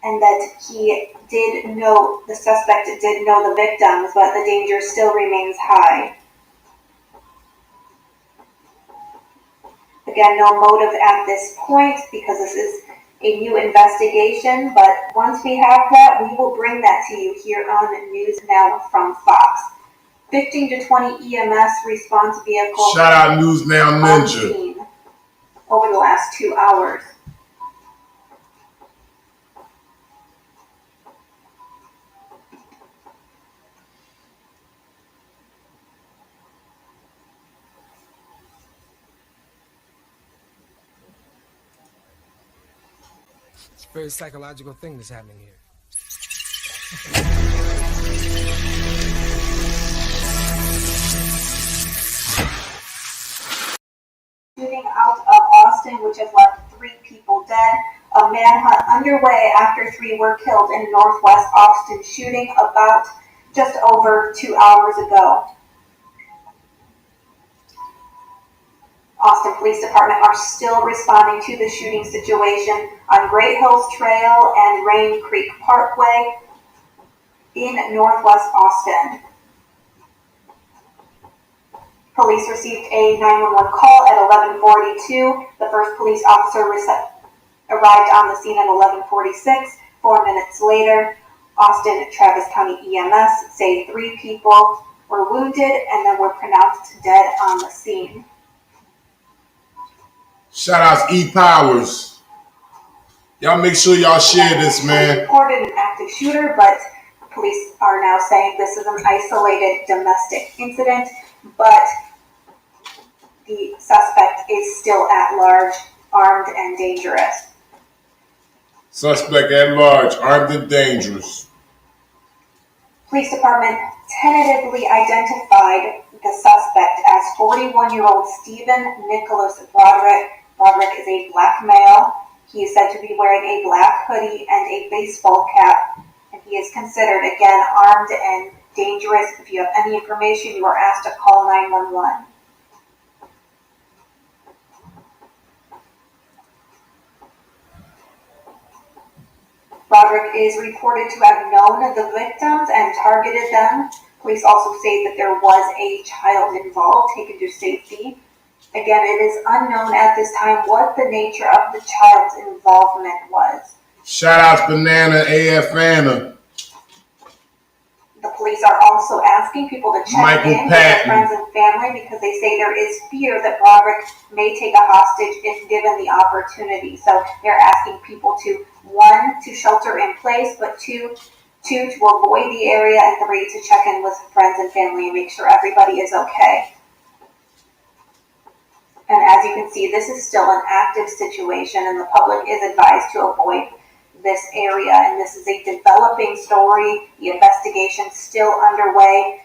and that the suspect did know the victims, but the danger still remains high. Again, no motive at this point because this is a new investigation, but once we have that, we will bring that to you here on News Now from Fox. 15 to 20 EMS response vehicles. Shout out News Now Ninja. Over the last 2 hours. It's a very psychological thing that's happening here. Shooting out of Austin, which has left 3 people dead. A manhunt underway after 3 were killed in Northwest Austin shooting about just over 2 hours ago. Austin Police Department are still responding to the shooting situation on Great Hills Trail and Rain Creek Parkway in Northwest Austin. Police received a 911 call at 11:42. The first police officer arrived on the scene at 11:46. 4 minutes later, Austin Travis County EMS say 3 people were wounded and then were pronounced dead on the scene. Shout out to E Powers. Y'all make sure y'all share this, man. Reported an active shooter, but police are now saying this is an isolated domestic incident, but the suspect is still at large, armed and dangerous. Suspect at large, armed and dangerous. Police department tentatively identified the suspect as 41-year-old Stephen Nicholas Broderick. Broderick is a black male. He is said to be wearing a black hoodie and a baseball cap, and he is considered, again, armed and dangerous. If you have any information, you are asked to call 911. Broderick is reported to have known the victims and targeted them. Police also say that there was a child involved, taken to safety. Again, it is unknown at this time what the nature of the child's involvement was. Shout out to Banana AF Anna. The police are also asking people to check in with their friends and family because they say there is fear that Broderick may take a hostage if given the opportunity. So they're asking people to, 1, to shelter in place, but 2, to avoid the area, and 3, to check in with friends and family and make sure everybody is okay. And as you can see, this is still an active situation, and the public is advised to avoid this area. And this is a developing story. The investigation is still underway.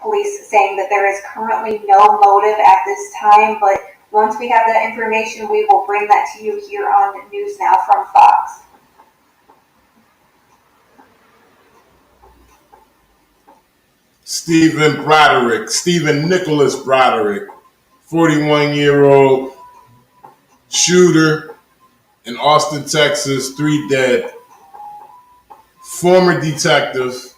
Police saying that there is currently no motive at this time, but once we have that information, we will bring that to you here on News Now from Fox. Stephen Nicholas Broderick, 41-year-old shooter in Austin, Texas, 3 dead. Former detective.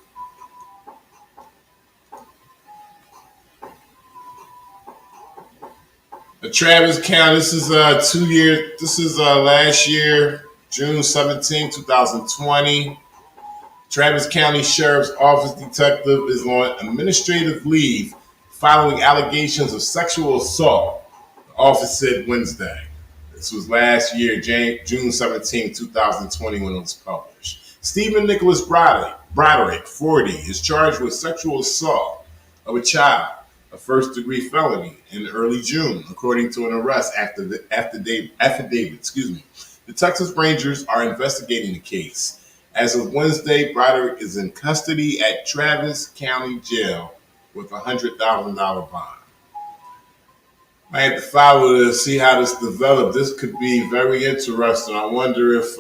Travis County, this is last year, June 17, 2020. Travis County Sheriff's Office detective is on administrative leave following allegations of sexual assault, the office said Wednesday. This was last year, June 17, 2020, when it was published. Stephen Nicholas Broderick, 40, is charged with sexual assault of a child, a first-degree felony, in early June, according to an arrest affidavit. The Texas Rangers are investigating the case. As of Wednesday, Broderick is in custody at Travis County Jail with a $100,000 bond. I had to follow this, see how this developed. This could be very interesting. I wonder if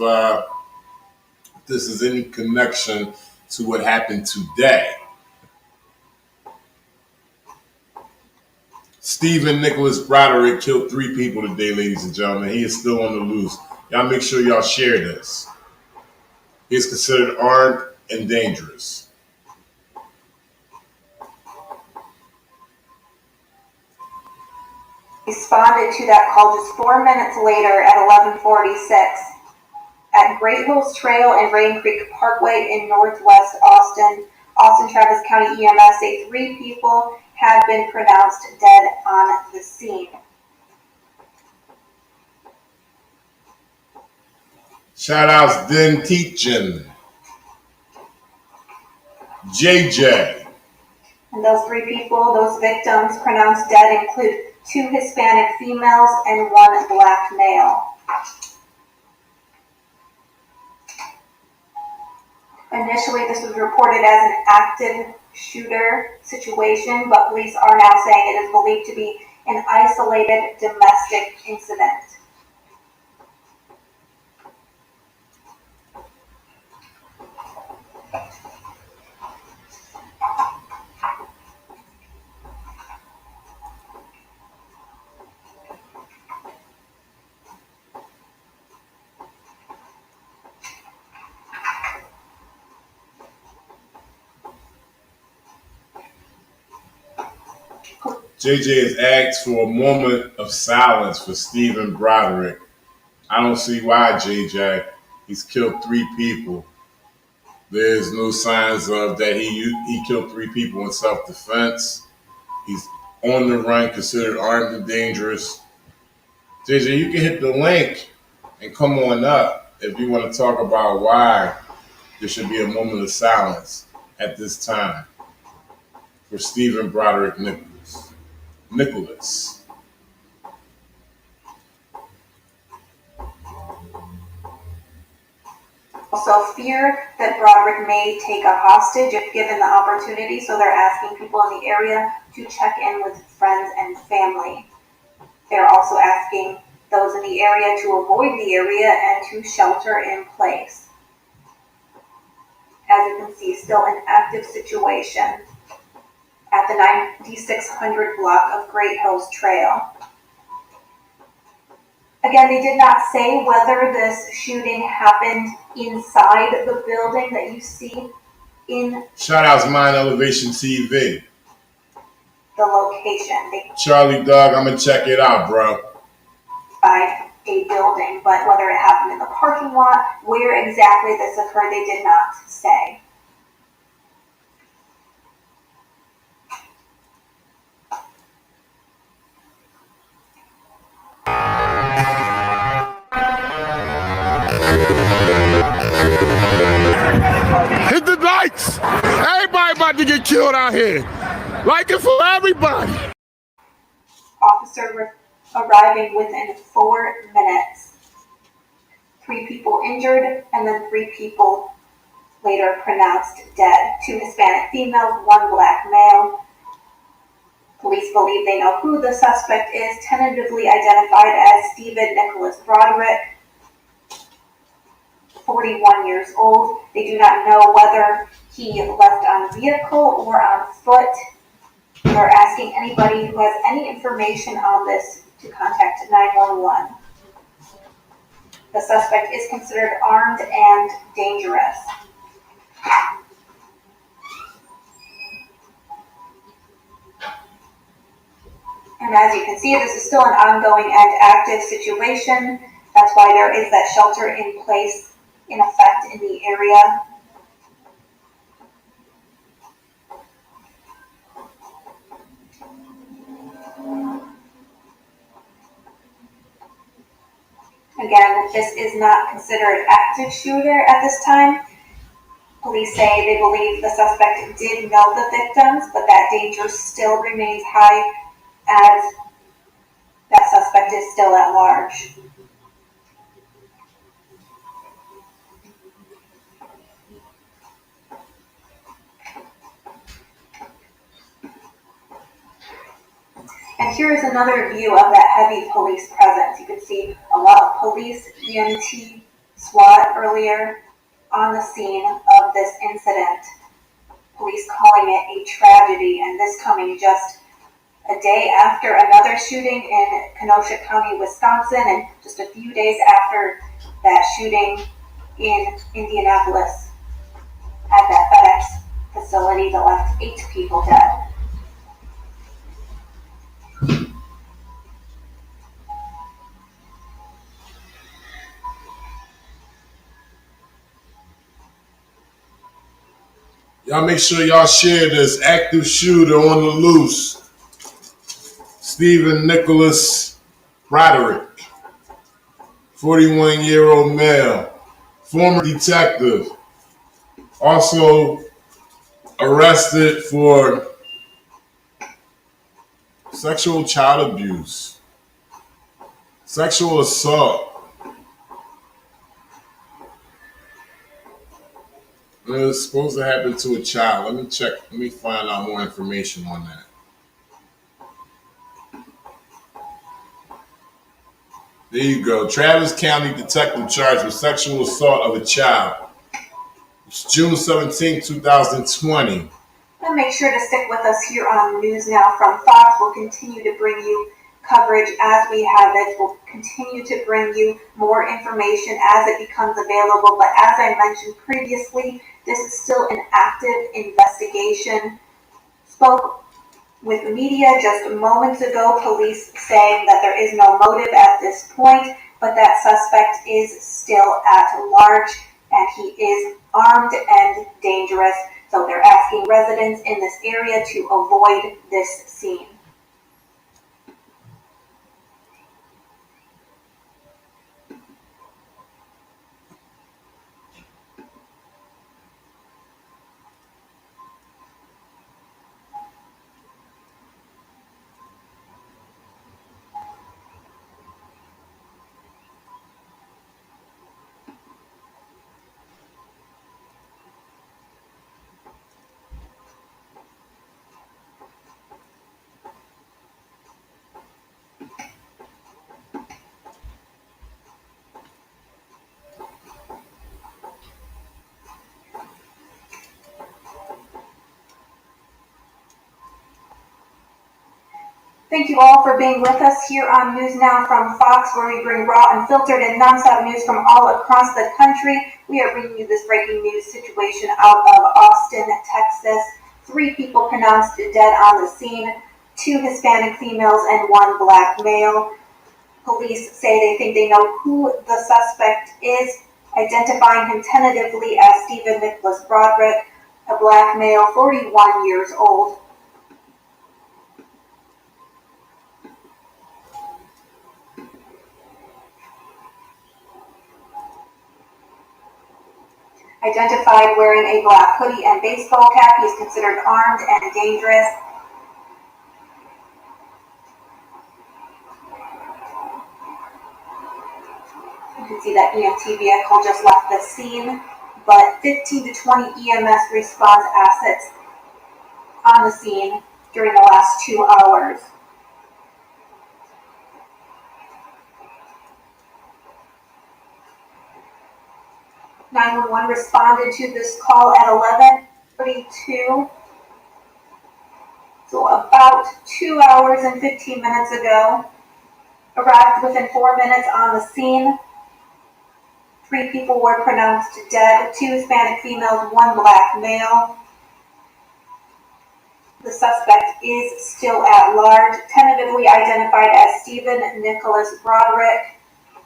this is any connection to what happened today. Stephen Nicholas Broderick killed 3 people today, ladies and gentlemen. He is still on the loose. Y'all make sure y'all share this. He is considered armed and dangerous. Responded to that call just 4 minutes later at 11:46 at Great Hills Trail and Rain Creek Parkway in northwest Austin. Austin Travis County EMS say 3 people had been pronounced dead on the scene. Shout outs Den Teachin, JJ. And those 3 people, those victims pronounced dead, include 2 Hispanic females and 1 black male. Initially, this was reported as an active shooter situation, but police are now saying it is believed to be an isolated domestic incident. JJ has asked for a moment of silence for Stephen Broderick. I don't see why, JJ. He's killed 3 people. There's no signs of that he killed 3 people in self-defense. He's on the run, considered armed and dangerous. JJ, you can hit the link and come on up if you want to talk about why there should be a moment of silence at this time for Stephen Broderick Nicholas. Also fear that Broderick may take a hostage if given the opportunity, so they're asking people in the area to check in with friends and family. They're also asking those in the area to avoid the area and to shelter in place. As you can see, still an active situation at the 9600 block of Great Hills Trail. Again, they did not say whether this shooting happened inside the building that you see in Shout out to Mind Elevation TV. the location. They Charlie Doug, I'm gonna check it out, bro. by a building, but whether it happened in the parking lot, where exactly this occurred, they did not say. Hit the lights! Everybody about to get killed out here. Like it for everybody. Officer arriving within 4 minutes. 3 people injured, and then 3 people later pronounced dead. 2 Hispanic females, 1 black male. Police believe they know who the suspect is, tentatively identified as Stephen Nicholas Broderick, 41 years old. They do not know whether he left on vehicle or on foot. They're asking anybody who has any information on this to contact 911. The suspect is considered armed and dangerous. And as you can see, this is still an ongoing and active situation. That's why there is that shelter in place in effect in the area. Again, this is not considered active shooter at this time. Police say they believe the suspect did know the victims, but that danger still remains high as that suspect is still at large. And here is another view of that heavy police presence. You can see a lot of police, EMT, SWAT earlier on the scene of this incident. Police calling it a tragedy, and this coming just a day after another shooting in Kenosha County, Wisconsin, and just a few days after that shooting in Indianapolis at that FedEx facility that left 8 people dead. Y'all make sure y'all share this active shooter on the loose. Stephen Nicholas Broderick, 41-year-old male, former detective, also arrested for sexual child abuse, sexual assault. It's supposed to happen to a child. Let me check. Let me find out more information on that. There you go. Travis County detective charged with sexual assault of a child. It's June 17, 2020. And make sure to stick with us here on News Now from Fox. We'll continue to bring you coverage as we have it. We'll continue to bring you more information as it becomes available. But as I mentioned previously, this is still an active investigation. Spoke with the media just moments ago, police saying that there is no motive at this point, but that suspect is still at large and he is armed and dangerous. So they're asking residents in this area to avoid this scene. Thank you all for being with us here on News Now from Fox, where we bring raw, unfiltered, and nonstop news from all across the country. We are bringing you this breaking news situation out of Austin, Texas. 3 people pronounced dead on the scene, 2 Hispanic females and 1 black male. Police say they think they know who the suspect is, identifying him tentatively as Stephen Nicholas Broderick, a black male, 41 years old. Identified wearing a black hoodie and baseball cap. He is considered armed and dangerous. You can see that EMT vehicle just left the scene, but 15 to 20 EMS response assets on the scene during the last 2 hours. (911) responded to this call at 11:32, so about 2 hours and 15 minutes ago. Arrived within 4 minutes on the scene. 3 people were pronounced dead, 2 Hispanic females, 1 black male. The suspect is still at large, tentatively identified as Stephen Nicholas Broderick.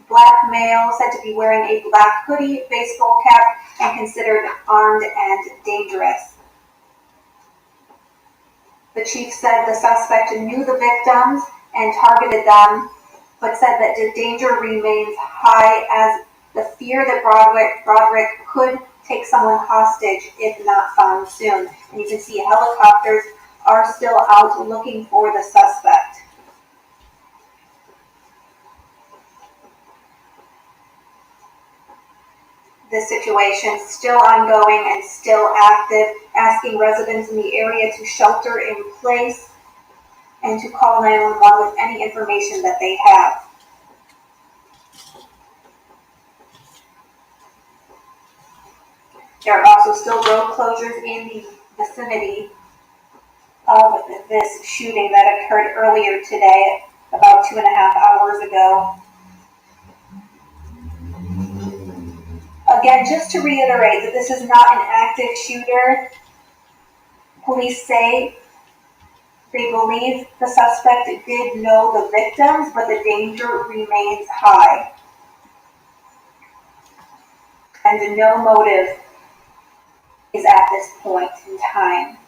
Black male, said to be wearing a black hoodie, baseball cap, and considered armed and dangerous. The chief said the suspect knew the victims and targeted them, but said that the danger remains high as the fear that Broderick could take someone hostage if not found soon. And you can see helicopters are still out looking for the suspect. This situation still ongoing and still active, asking residents in the area to shelter in place and to call 911 with any information that they have. There are also still road closures in the vicinity of this shooting that occurred earlier today, about 2.5 hours ago. Again, just to reiterate that this is not an active shooter. Police say they believe the suspect did know the victims, but the danger remains high. And no motive is at this point in time.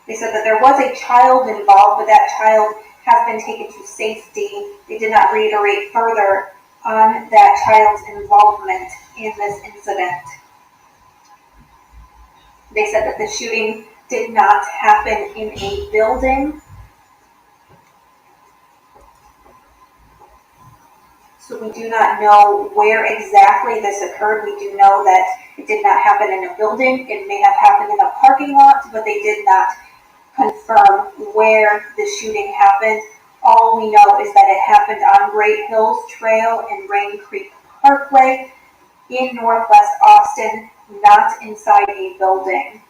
They said that there was a child involved, but that child has been taken to safety. They did not reiterate further on that child's involvement in this incident. They said that the shooting did not happen in a building. So we do not know where exactly this occurred. We do know that it did not happen in a building. It may have happened in a parking lot, but they did not confirm where the shooting happened. All we know is that it happened on Great Hills Trail and Rain Creek Parkway in Northwest Austin, not inside a building.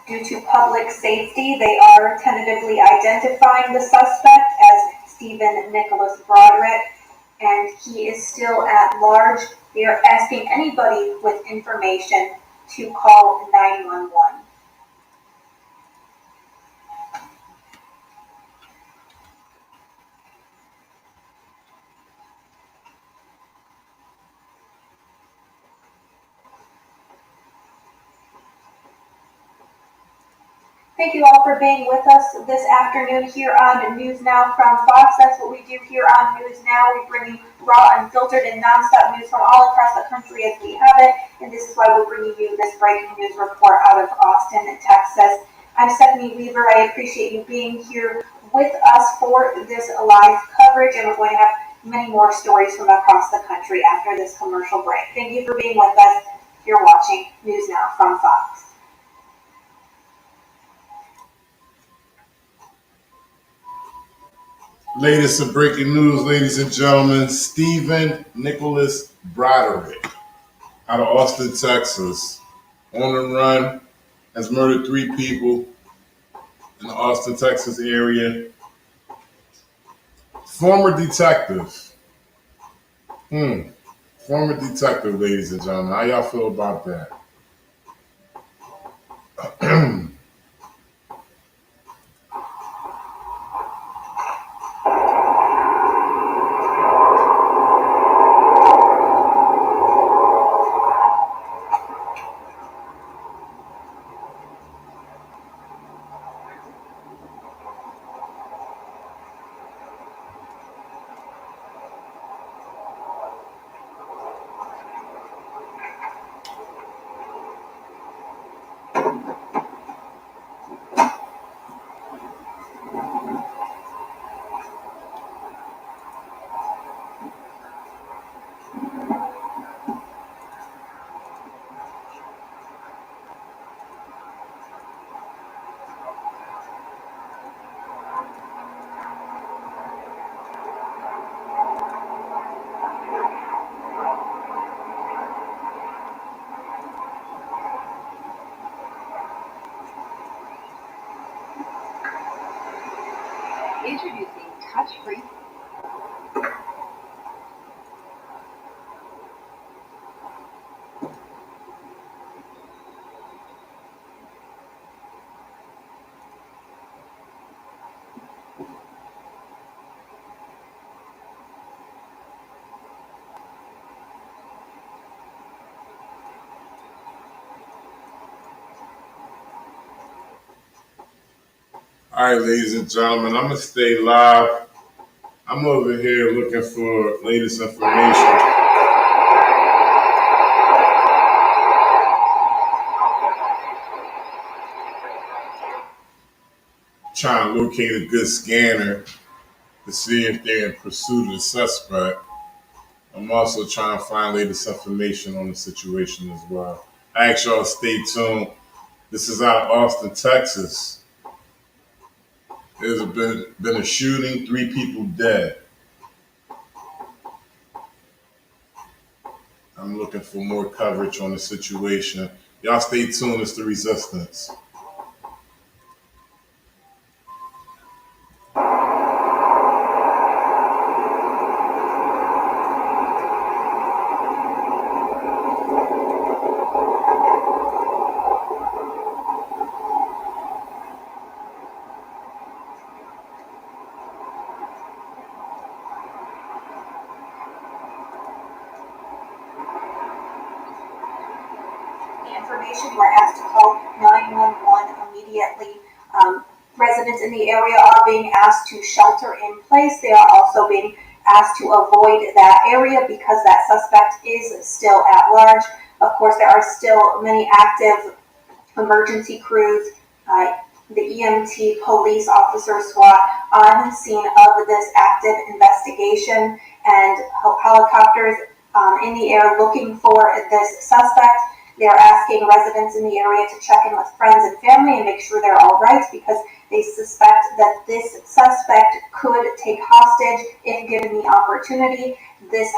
Due to public safety, they are tentatively identifying the suspect as Stephen Nicholas Broderick. and he is still at large. They are asking anybody with information to call 911. Thank you all for being with us this afternoon here on News Now from Fox. That's what we do here on News Now. We bring you raw, unfiltered, and nonstop news from all across the country as we have it. And this is why we're bringing you this breaking news report out of Austin, Texas. I'm Stephanie Weaver. I appreciate you being here with us for this live coverage. And we're going to have many more stories from across the country after this commercial break. Thank you for being with us. You're watching News Now from Fox. Latest of breaking news, ladies and gentlemen. Stephen Nicholas Broderick out of Austin, Texas, on the run, has murdered 3 people in the Austin, Texas area. Former detective. Former detective, ladies and gentlemen. How y'all feel about that? Introducing touch-free. All right, ladies and gentlemen, I'm going to stay live. I'm over here looking for latest information. Trying to locate a good scanner to see if they're in pursuit of the suspect. I'm also trying to find latest information on the situation as well. I ask y'all to stay tuned. This is out of Austin, Texas. There's been a shooting, 3 people dead. I'm looking for more coverage on the situation. Y'all stay tuned. It's The Resistance. Information, we're asked to call 911 immediately. Residents in the area are being asked to shelter in place. They are also being asked to avoid that area because that suspect is still at large. Of course, there are still many active emergency crews, the EMT, police officers, SWAT on the scene of this active investigation, and helicopters in the air looking for this suspect. They're asking residents in the area to check in with friends and family and make sure they're all right because they suspect that this suspect could take hostage if given the opportunity. This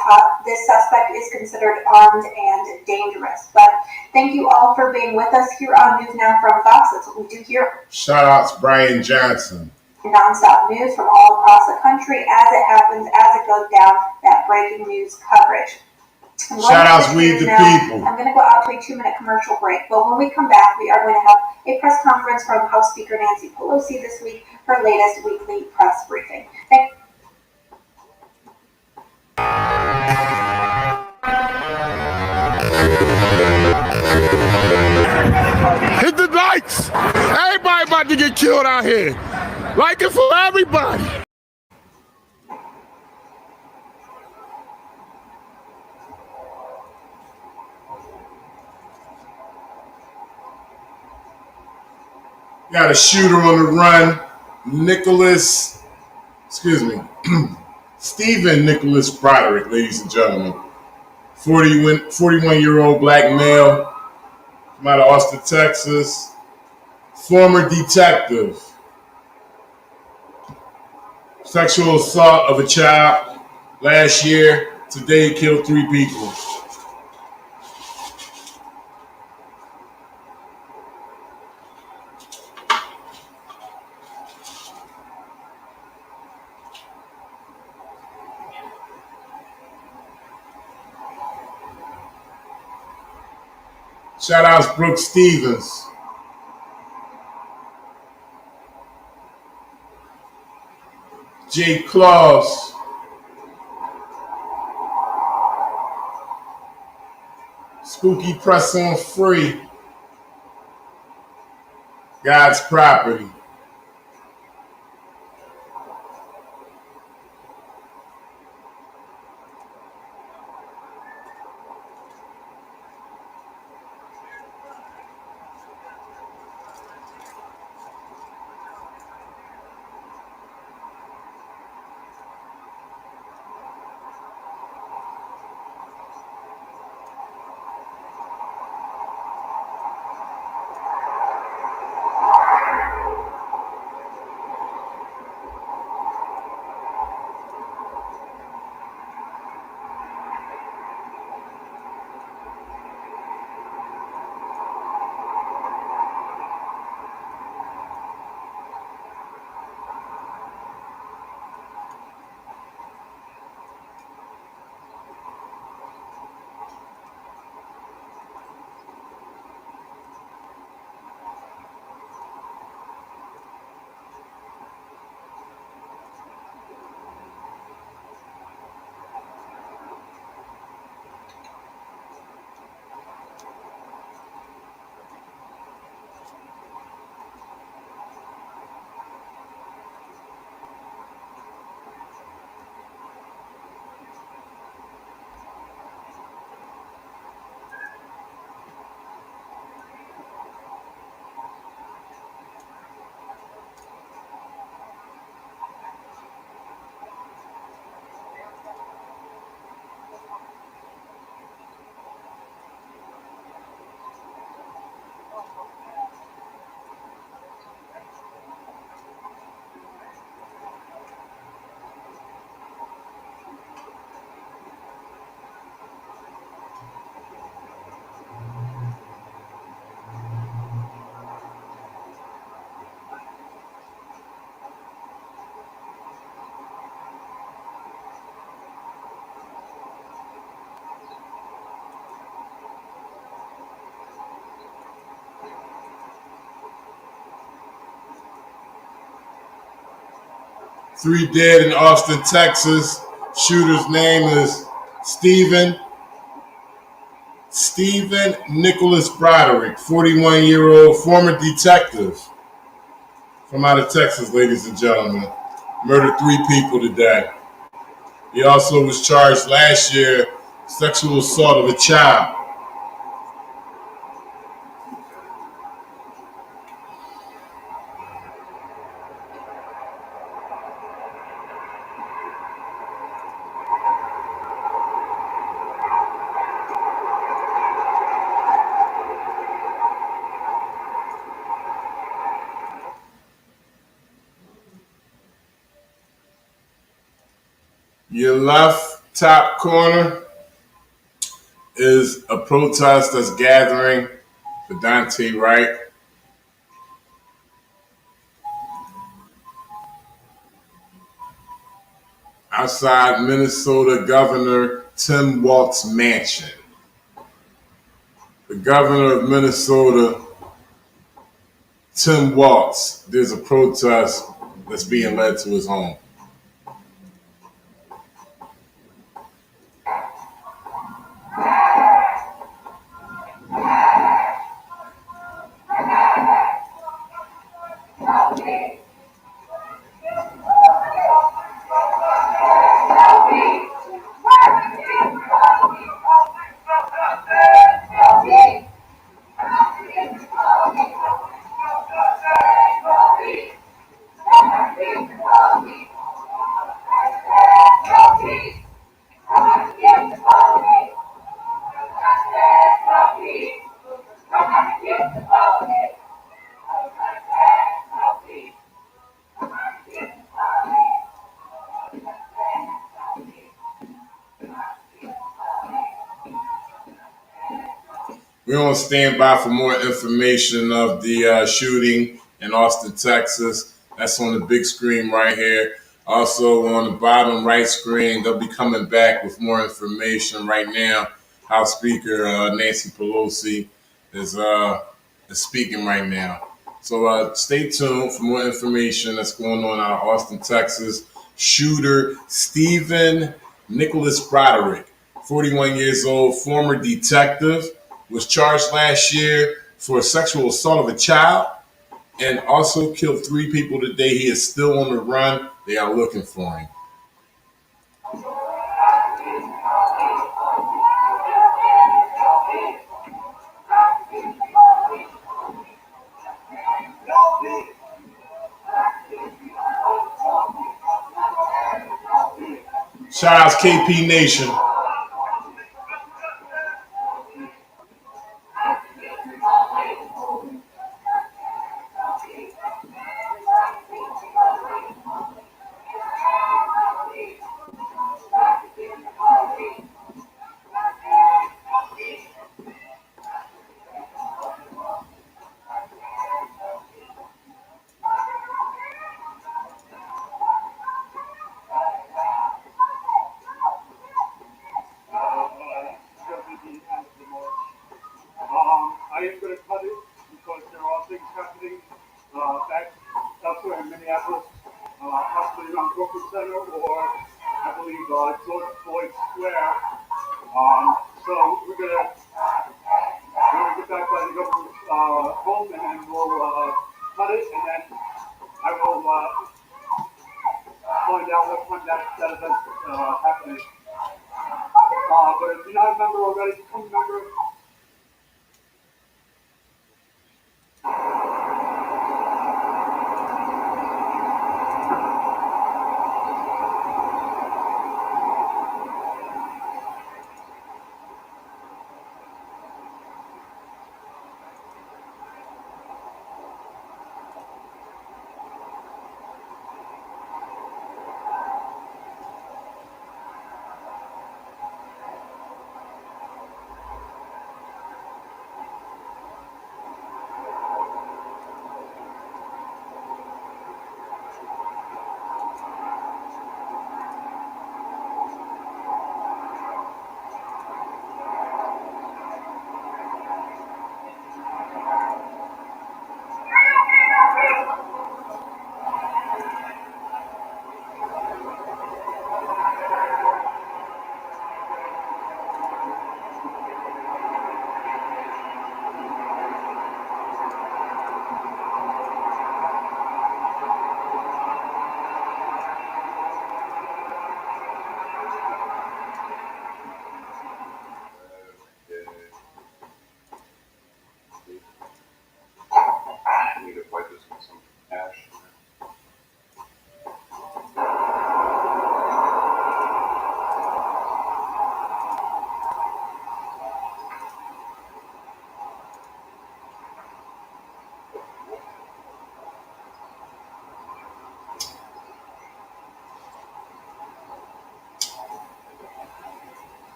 suspect is considered armed and dangerous. But thank you all for being with us here on News Now from Fox. That's what we do here. Shout out to Brian Johnson. nonstop news from all across the country as it happens, as it goes down, that breaking news coverage. Shout outs, We the People. I'm going to go out to a 2-minute commercial break, but when we come back, we are going to have a press conference from House Speaker Nancy Pelosi this week, her latest weekly press briefing. Hit the lights. Everybody about to get killed out here. Like it for everybody. Got a shooter on the run, Stephen Nicholas Broderick, ladies and gentlemen. 41-year-old black male from out of Austin, Texas. Former detective. Sexual assault of a child last year. Today he killed 3 people. Shout outs Brooke Stevens. Jay Claus. Spooky Press on Free. God's Property. Three dead in Austin, Texas. Shooter's name is Stephen Nicholas Broderick, 41-year-old former detective from out of Texas, ladies and gentlemen. Murdered 3 people today. He also was charged last year sexual assault of a child. Your left top corner is a protest that's gathering for Dante Wright. outside Minnesota Governor Tim Walz's mansion. The governor of Minnesota, Tim Walz, there's a protest that's being led to his home. We're on standby for more information of the shooting in Austin, Texas. That's on the big screen right here. Also on the bottom right screen, they'll be coming back with more information right now. House Speaker Nancy Pelosi is speaking right now. So stay tuned for more information that's going on out of Austin, Texas. Shooter Stephen Nicholas Broderick, 41 years old, former detective, was charged last year for sexual assault of a child and also killed 3 people today. He is still on the run. They are looking for him. Shout out to KP Nation. I am going to cut it because there are things happening back elsewhere in Minneapolis, possibly around Brooklyn Center or I believe George Floyd Square. So we're going to get back by the governor's home and then we'll cut it and then I will find out what time that event's happening. But if you're not a member already, become a member.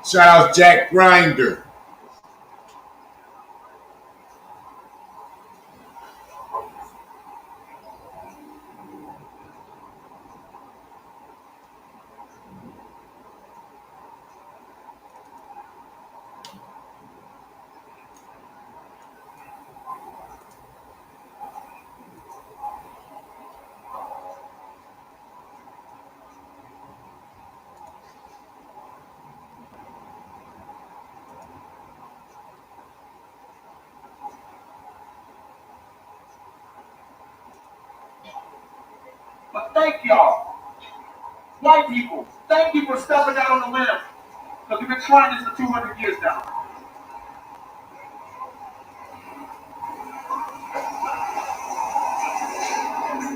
Shout out Jack Grinder. But thank y'all, white people, thank you for stepping out on the limb. Because we've been trying this for 200 years now.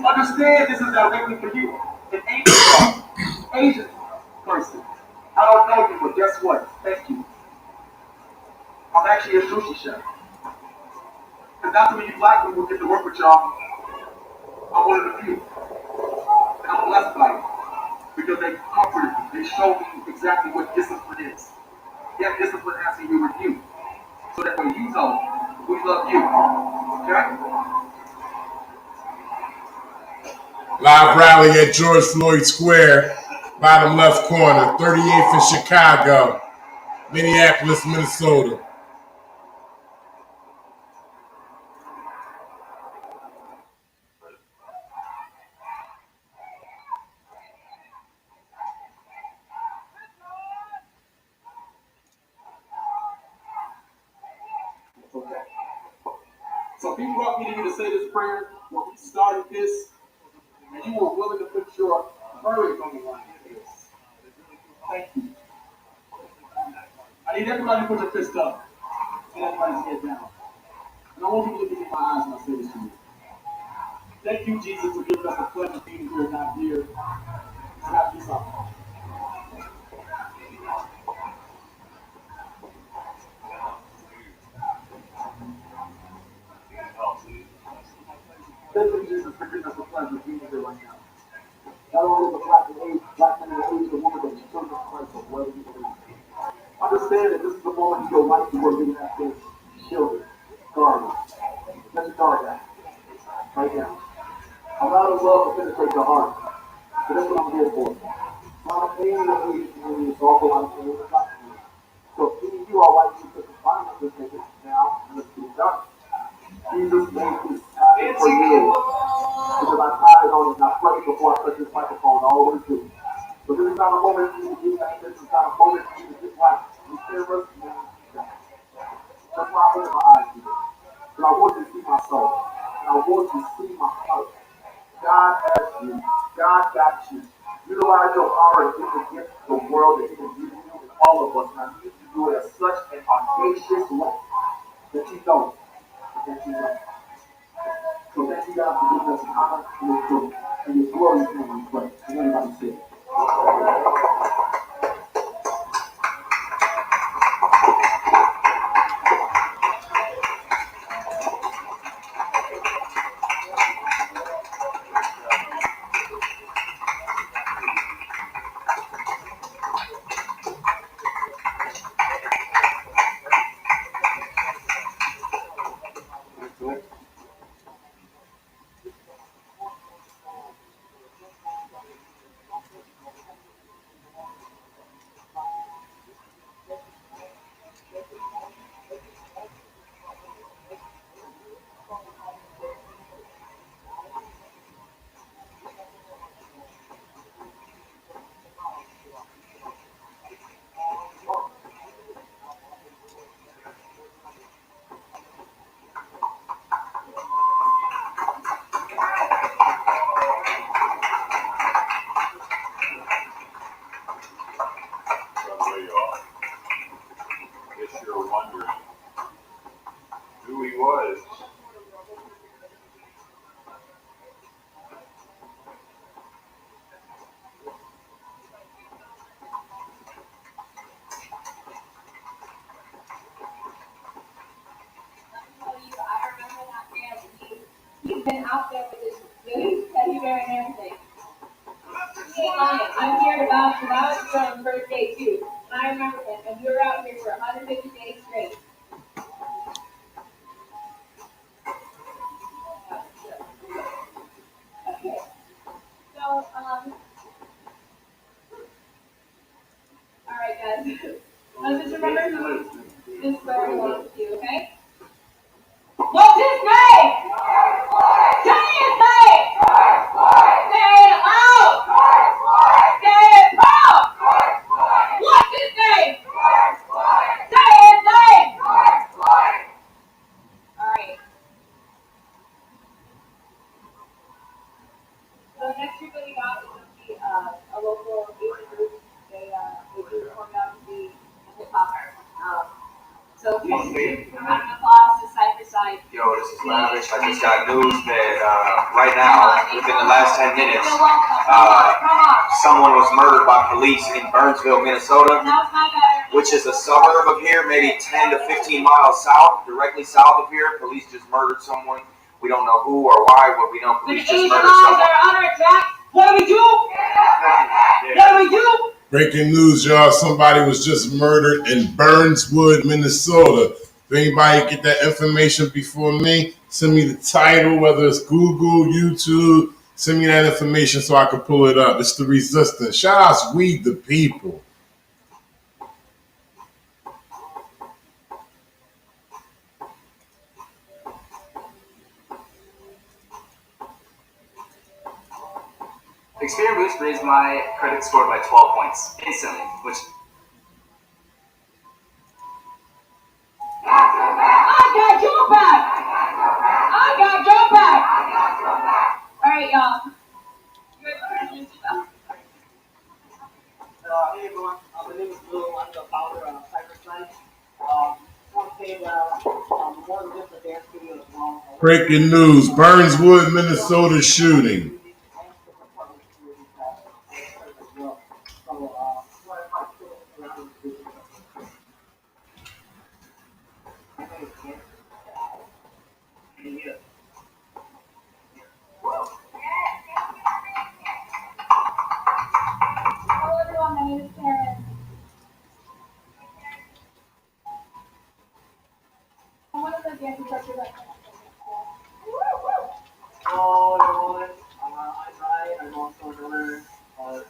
Understand this is directly for you, an Asian person. I don't know you, but guess what? Thank you. I'm actually a sushi chef. Because not too many black people get to work with y'all. I'm one of the few. And I'm blessed by it. Because they comforted me. They showed me exactly what discipline is. Yet discipline has to do with you. So that when you know, we love you. Okay? Live rally at George Floyd Square, bottom left corner, 38th in Chicago, Minneapolis, Minnesota. Okay. So people brought me to you to say this prayer when we started this, and you were willing to put your courage on the line for this. Thank you. I need everybody to put their fist up and everybody's head down. And I want you to look into my eyes when I say this to you. Thank you, Jesus, for giving us the pleasure of being here, not here. It's not just something. Thank you, Jesus, for giving us the pleasure of being here right now. Not only the black man, the Asian woman, but the children of Christ, of whatever you believe. Understand that this is the moment in your life where you're going to have to shield it, guard it. Let your guard down. Right now. Allow the love to penetrate your heart. So that's what I'm here for. Not a pain in the Asian community, it's also like pain in the black community. So if any of you are white, you put the fire this nigga now, and let's get it done. Jesus made this happen for you. Because I tied on it and I prayed before I touched this microphone, I always do. So this is not a moment for you to get angry, this is not a moment for you to get right. You can't rush me. That's why I open my eyes to you. But I want you to see my soul. And I want you to see my heart. God has you. God got you. Utilize your power and give the gift to the world that He can give you and all of us. And I need you to do it at such an audacious way that you don't. That you don't. So thank you God for giving us an honor and His glory. And His glory is when we pray. And everybody say it. He's been out there with his teddy bear and everything. He ain't lying. I'm here to vouch for that from first day too. I remember him, and we were out here for 150 days straight. Okay. So, all right, guys. Let's just remember who this square belongs to, okay? What's his name? Say his name! Say it loud! Say it loud! What's his name? Say his name! Alright. So the next group that we got is going to be a local Asian group. They do formed out to be hip hop. So round of applause to side for side. Yo, this is Lavish. I just got news that right now, within the last 10 minutes, someone was murdered by police in Burnsville, Minnesota, which is a suburb of here, maybe 10 to 15 miles south, directly south of here. Police just murdered someone. We don't know who or why, but we know police just murdered someone. What do we do? What do we do? Breaking news, y'all. Somebody was just murdered in Burnsville, Minnesota. If anybody get that information before me, send me the title, whether it's Google, YouTube. Send me that information so I can pull it up. It's the Resistance. Shout out to We the People. Experience Boost raised my credit score by 12 points instantly, which I got your back! I got your back! Alright, y'all. Hey everyone, my name is Lou. I'm the founder of Cyberside. I want to say that more than just a dance studio as well. Breaking news, Burnsville, Minnesota shooting. Hello everyone, my name is Karen. I'm one of the dance instructors at Hello everyone, I'm Rai. I'm also another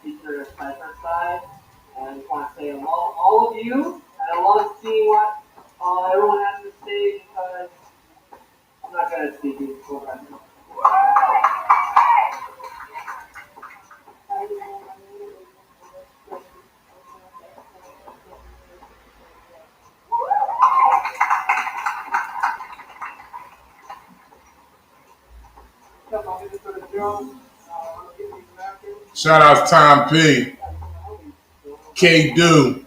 teacher at Cyberside. And I just want to say hello all of you. And I love to see what everyone has to say because I'm not good at speaking. So right now. Shout out to Tom P. K. Do.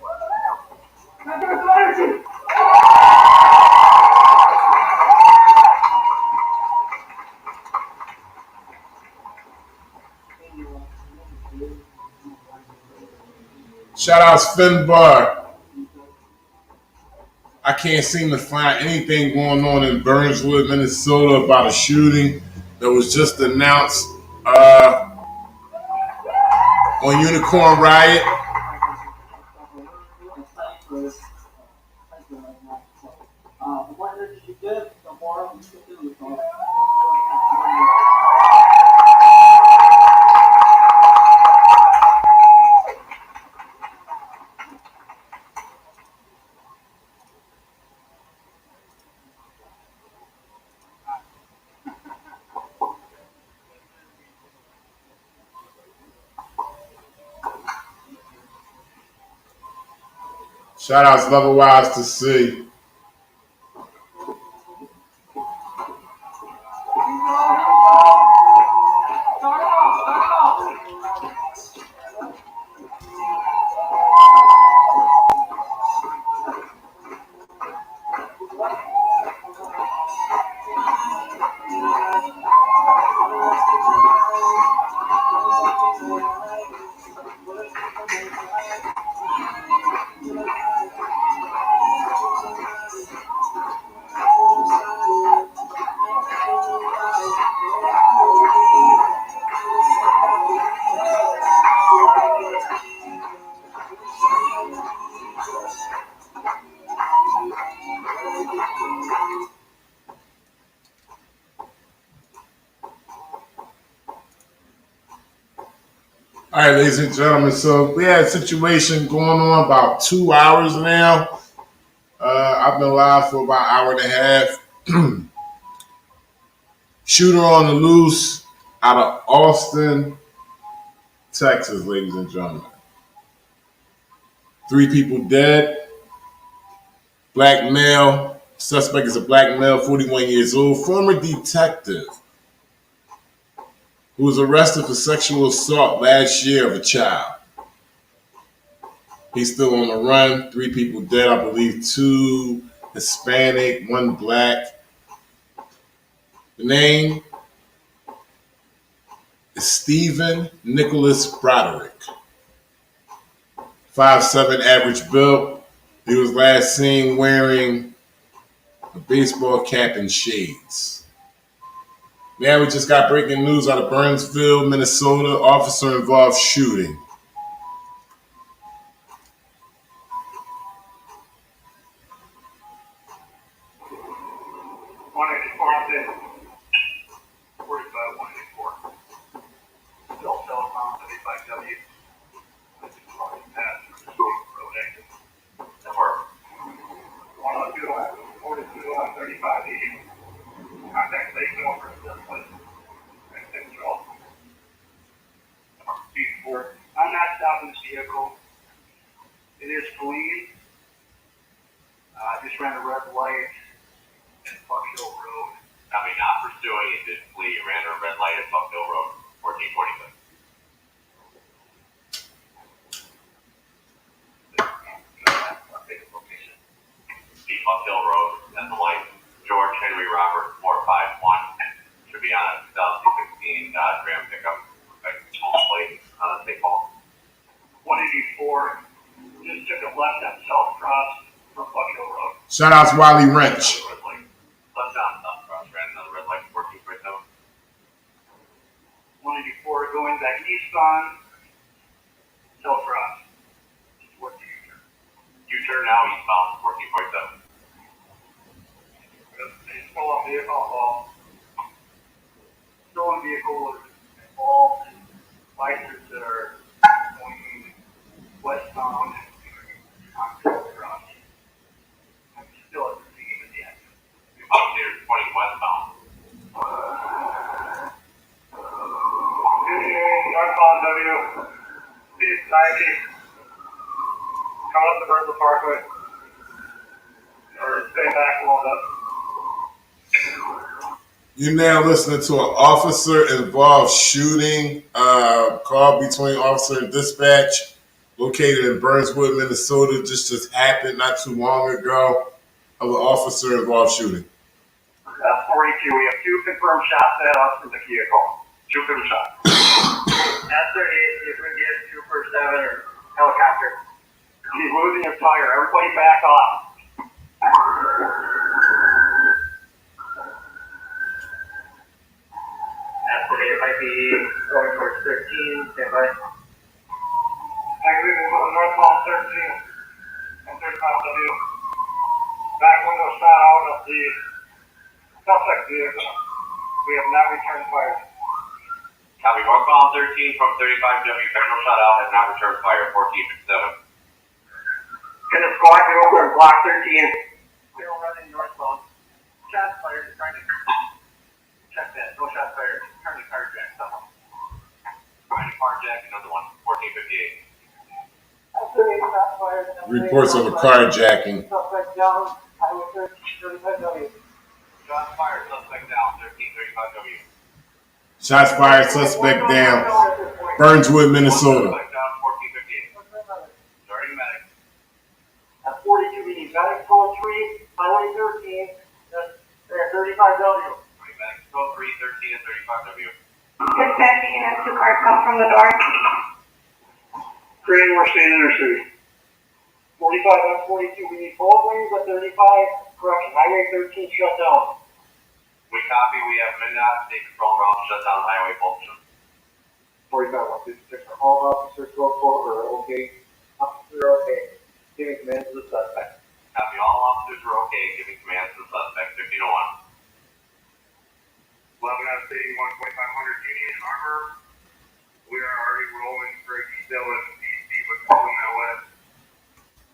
Shout out to Finbar. I can't seem to find anything going on in Burnsville, Minnesota about a shooting that was just announced on Unicorn Riot. The more energy you give, the more you can do. So, Shout out to Otherwise to See. All right, ladies and gentlemen. So we had a situation going on about 2 hours now. I've been live for about an hour and a half. Shooter on the loose out of Austin, Texas, ladies and gentlemen. 3 people dead. Black male. Suspect is a black male, 41 years old, former detective who was arrested for sexual assault last year of a child. He's still on the run. 3 people dead, I believe 2 Hispanic, 1 black. The name is Stephen Nicholas Broderick. 5'7" average build. He was last seen wearing a baseball cap and shades. Now we just got breaking news out of Burnsville, Minnesota. Officer involved shooting. I'm not stopping this vehicle. It is fleeing. I just ran a red light at Buck Hill Road. I mean, not pursuing it, did flee. You ran a red light at Buck Hill Road, 1447. East Buck Hill Road, at the light. George Henry Robert 451. Should be on a 2016 Dodge Ram pickup. Plate on a state ball. 184. Just took a left on South Cross from Buck Hill Road. Shout out to Wiley Wrench. Left on South Cross, ran another red light, 1447. 184 going back east on South Cross. What's the U-turn? U-turn now eastbound, 1447. Stolen vehicle. Stolen vehicle was involved in bikers that are going westbound on South Cross. I'm still at the scene of the accident. You're about near 20 westbound. Northbound W, East 90, coming up the Burnsville Parkway, or stay back a little bit. You're now listening to an officer-involved shooting call between officer and dispatch located in Burnsville, Minnesota. Just happened not too long ago of an officer-involved shooting. 42, we have 2 confirmed shots at us from the vehicle. 2 confirmed shots. That's 38, if we can get Trooper 7 or helicopter. He's losing his tire. Everybody back off. It might be going towards 13, stand by. I believe we're going northbound 13 and 35W. Back window shot out of the suspect vehicle. We have not returned fire. Copy, northbound 13 from 35W, federal shot out, has not returned fire, 1457. Can the squad get over and block 13? Still running northbound. Shots fired, trying to check that. No shots fired. Trying to carjack someone. Trying to carjack another one, 1458. Reports of a carjacking. Suspect down, highway 35W. Shots fired, suspect down, 1335W. Shots fired, suspect down. Burnsville, Minnesota. Suspect down, 1458. Starting medic. At 42, we need medic 3, highway 13, that's 35W. Medic 3, 13, and 35W. Dispatch units, 2 cars come from the door. Green, we're staying in our city. 45 on 42, we need both lanes at 35, correction, highway 13 shut down. We copy, we have MnDOT, state control route, shut down highway function. 45 on 56, are all officers go forward or okay? Officers are okay, giving command to the suspect. Copy, all officers are okay, giving command to the suspect, 1501. 11 out of 81, 2500 Union Harbor. We are already rolling for still with DC with going that way.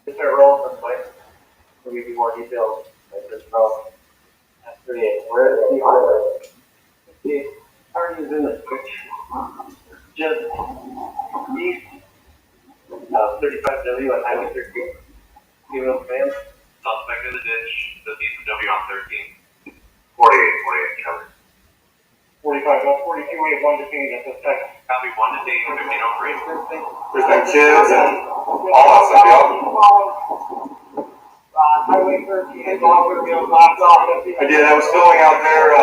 Just start rolling some place. We'll give you more details as this develops. That's 38. Where is the artist? The party is in the switch. Just east of 35W on Highway 13. Give them fans. Suspect in the ditch, the east of W on 13. 48 covered. 45, 4281 detained at this time. Copy 1 detained, 1503. There's been kids and all that stuff, yep. Highway 13, and locked off. I did. I was filming out there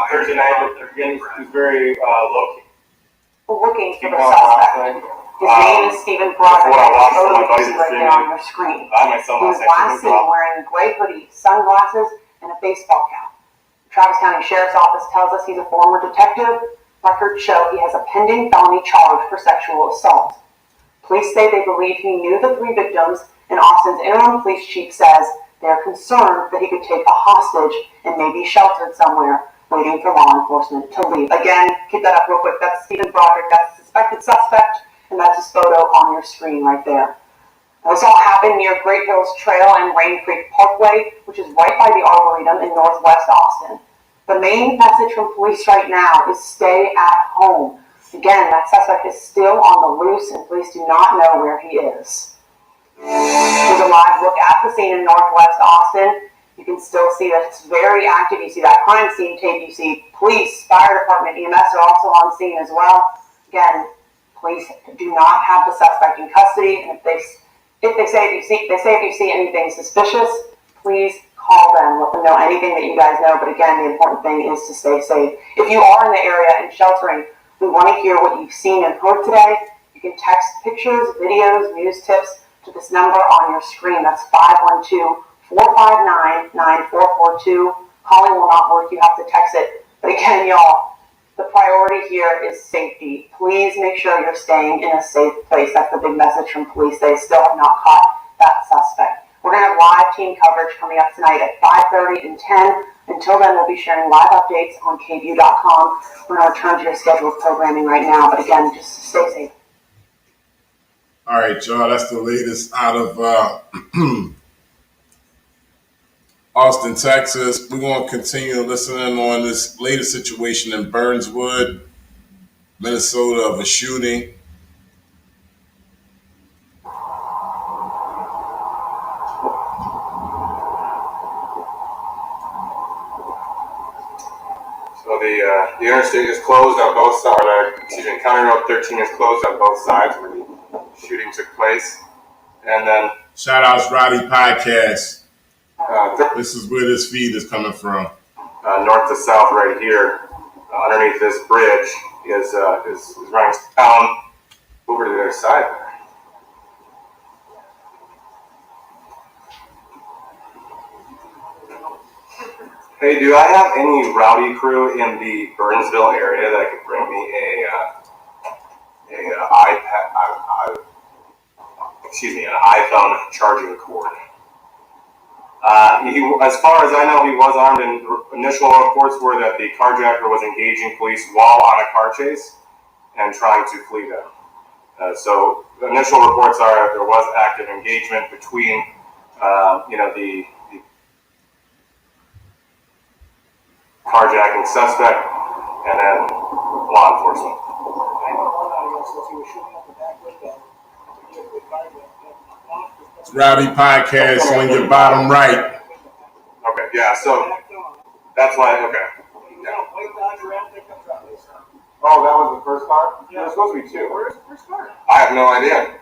Thursday night. It was very low key. We're looking for the suspect. His name is Stephen Broderick. What I watched Photo on my you buddy's see right stream. there on your screen. I myself He was last seen wearing a gray hoodie, sunglasses, and a baseball cap. Travis County Sheriff's Office tells us he's a former detective. Records show he has a pending felony charge for sexual assault. Police say they believe he knew the 3 victims, and Austin's interim police chief says they are concerned that he could take a hostage and may be sheltered somewhere, waiting for law enforcement to leave. Again, keep that up real quick. That's Stephen Broderick. That's the suspected suspect, and that's his photo on your screen right there. This all happened near Great Hills Trail and Rain Creek Parkway, which is right by the Arboretum in northwest Austin. The main message from police right now is stay at home. Again, that suspect is still on the loose, and police do not know where he is. Here's a live look at the scene in northwest Austin. You can still see that it's very active. You see that crime scene tape. You see police, fire department, EMS are also on scene as well. Again, police do not have the suspect in custody, and if you see anything suspicious, please call them, let them know anything that you guys know. But again, the important thing is to stay safe. If you are in the area and sheltering, we want to hear what you've seen and heard today. You can text pictures, videos, news tips to this number on your screen. That's 512-459-9442. Calling will not work. You have to text it. But again, y'all, the priority here is safety. Please make sure you're staying in a safe place. That's the big message from police. They still have not caught that suspect. We're going to have live team coverage coming up tonight at 5:30 and 10. Until then, we'll be sharing live updates on KVU.com. We're going to return to your scheduled programming right now. But again, just stay safe. All right, y'all, that's the latest out of Austin, Texas. We're going to continue listening on this latest situation in Burnsville, Minnesota, of a shooting. So the interstate is closed on both sides. County Road 13 is closed on both sides where the shooting took place. And then shout outs Roddy Podcast. This is where this feed is coming from. North to south, right here, underneath this bridge, is running down over to the other side there. Hey, do I have any rowdy crew in the Burnsville area that could bring me an iPhone charging cord? As far as I know, he was armed, and initial reports were that the carjacker was engaging police while on a car chase and trying to flee them. So the initial reports are there was active engagement between, the carjacking suspect and then law enforcement. It's Rowdy Podcast on your bottom right. Okay, yeah, so that's why, okay. Yeah. Oh, that was the first car? Yeah. There's supposed to be 2. Where's the first car? I have no idea.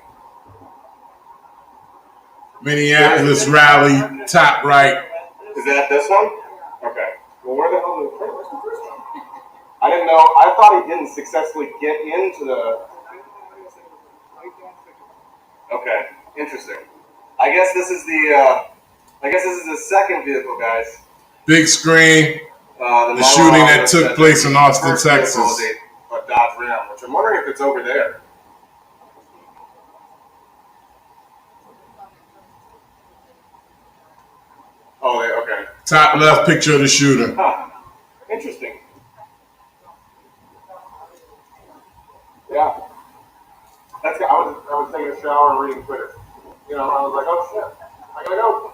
Minneapolis Rally, top right. Is that this one? Okay. Well, where's the first one? I didn't know. I thought he didn't successfully get into the... Okay, interesting. I guess this is the second vehicle, guys. Big screen. The shooting that took place in Austin, Texas. A Dodge Ram, which I'm wondering if it's over there. Oh, okay. Top left picture of the shooter. Huh. Interesting. Yeah. I was taking a shower and reading Twitter. You know, I was like, oh shit, I gotta go.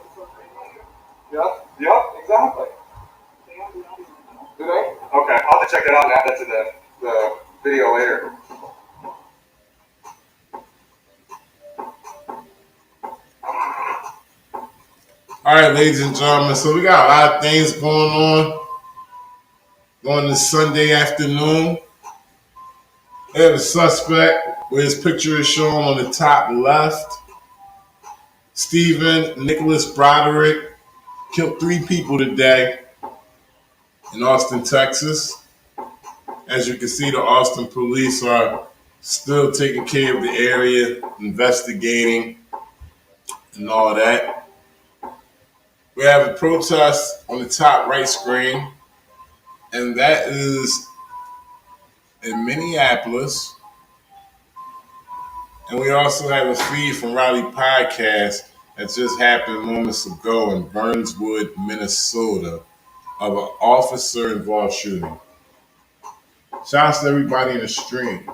Yep, exactly. Do they? Okay, I'll have to check that out and add that to the video later. All right, ladies and gentlemen, so we got a lot of things going on this Sunday afternoon. We have a suspect where his picture is shown on the top left. Stephen Nicholas Broderick killed 3 people today in Austin, Texas. As you can see, the Austin police are still taking care of the area, investigating, and all that. We have a protest on the top right screen, and that is in Minneapolis. And we also have a feed from Raleigh Podcast that just happened moments ago in Burnsville, Minnesota, of an officer-involved shooting. Shouts to everybody in the stream.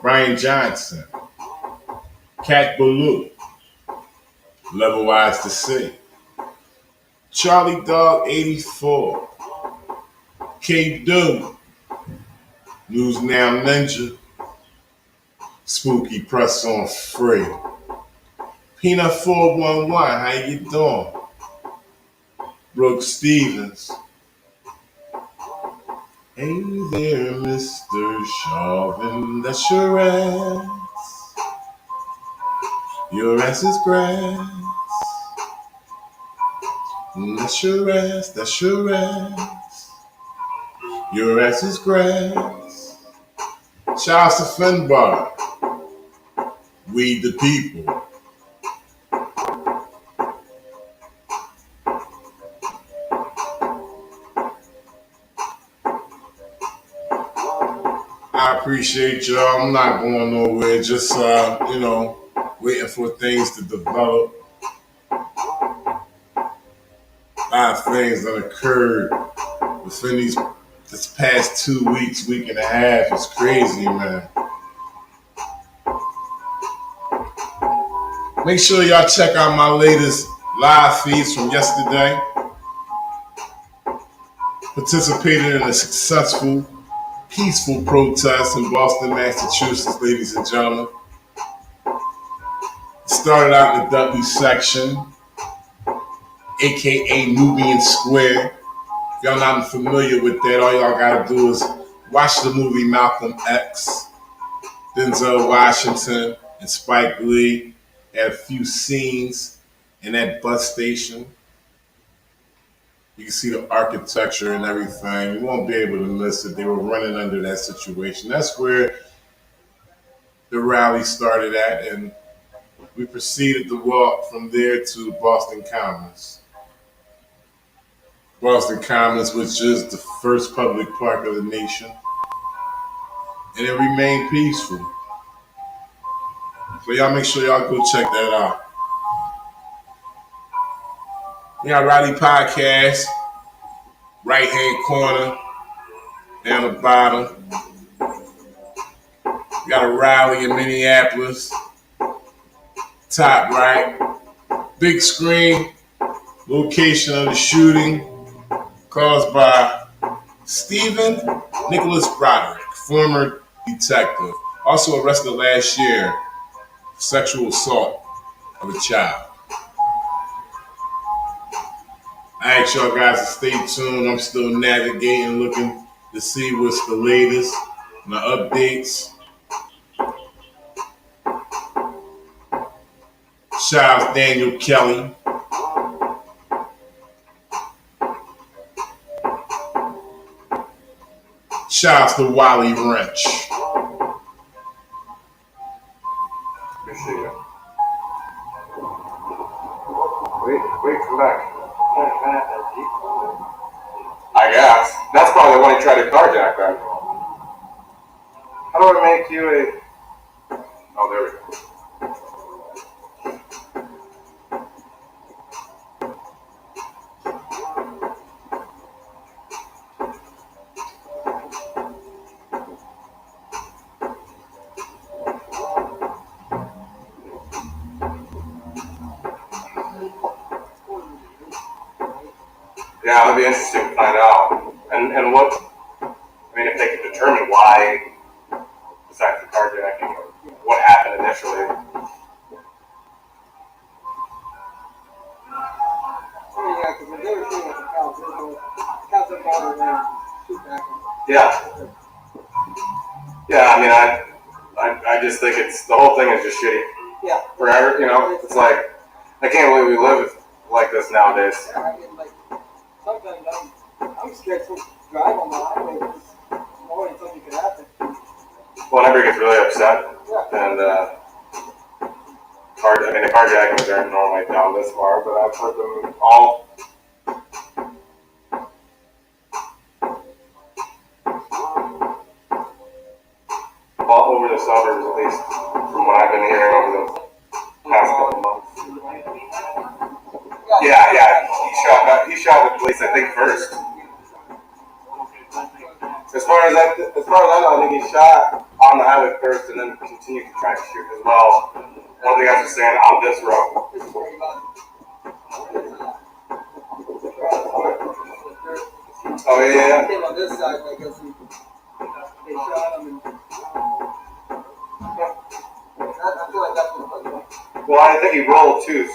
Brian Johnson, Cat Ballou, Level Wise to See, Charlie Dog 84, K Do, News Now Ninja, Spooky Press on Free, Peanut 411, how you doing? Brooke Stevens. Hey there, Mr. Chauvin, that's your ass. Your ass is grass. That's your ass, that's your ass. Your ass is grass. Shouts to Finbar. We the people. I appreciate y'all. I'm not going nowhere. Just, waiting for things to develop. A lot of things that occurred within this past 2 weeks, week and a half. It's crazy, man. Make sure y'all check out my latest live feeds from yesterday. Participated in a successful, peaceful protest in Boston, Massachusetts, ladies and gentlemen. Started out in the W section, aka Nubian Square. If y'all not familiar with that, all y'all gotta do is watch the movie Malcolm X. Denzel Washington and Spike Lee had a few scenes in that bus station. You can see the architecture and everything. You won't be able to miss it. They were running under that situation. That's where the rally started at, and we proceeded to walk from there to Boston Commons. Boston Commons, which is the first public park of the nation. And it remained peaceful. So y'all make sure y'all go check that out. We got Raleigh Podcast, right hand corner, down the bottom. We got a rally in Minneapolis, top right. Big screen, location of the shooting caused by Stephen Nicholas Broderick, former detective, also arrested last year for sexual assault of a child. I ask y'all guys to stay tuned. I'm still navigating, looking to see what's the latest, my updates. Shout out Daniel Kelly. Shout out to Wally Wrench. Appreciate you. Wait, come back. I guess. That's probably when he tried to carjack then. How do I make you a... Oh, there we go. Yeah, that'd be interesting to find out. And what, I mean, if they could determine why, besides the carjacking, or what happened initially. Yeah, because when they were shooting at the cops, took all their land and shoot back. Yeah. Yeah, I mean, I just think the whole thing is just shitty. Yeah. Forever, it's like, I can't believe we live like this nowadays. Yeah, I mean, like, sometimes I'm scared to drive on the highway because knowing something could happen. Well, everybody gets really upset. Yeah. And, the carjackings aren't normally down this far, but I've heard them all over the suburbs, at least, from what I've been hearing over the past couple months. Yeah, he shot the police, I think, first. As far as I know, I think he shot on the highway first and then continued to try to shoot as well. One of the guys was saying on this road. Oh yeah. Came on this side, I guess they shot him and I feel like that's what it was. Well, I think he rolled too.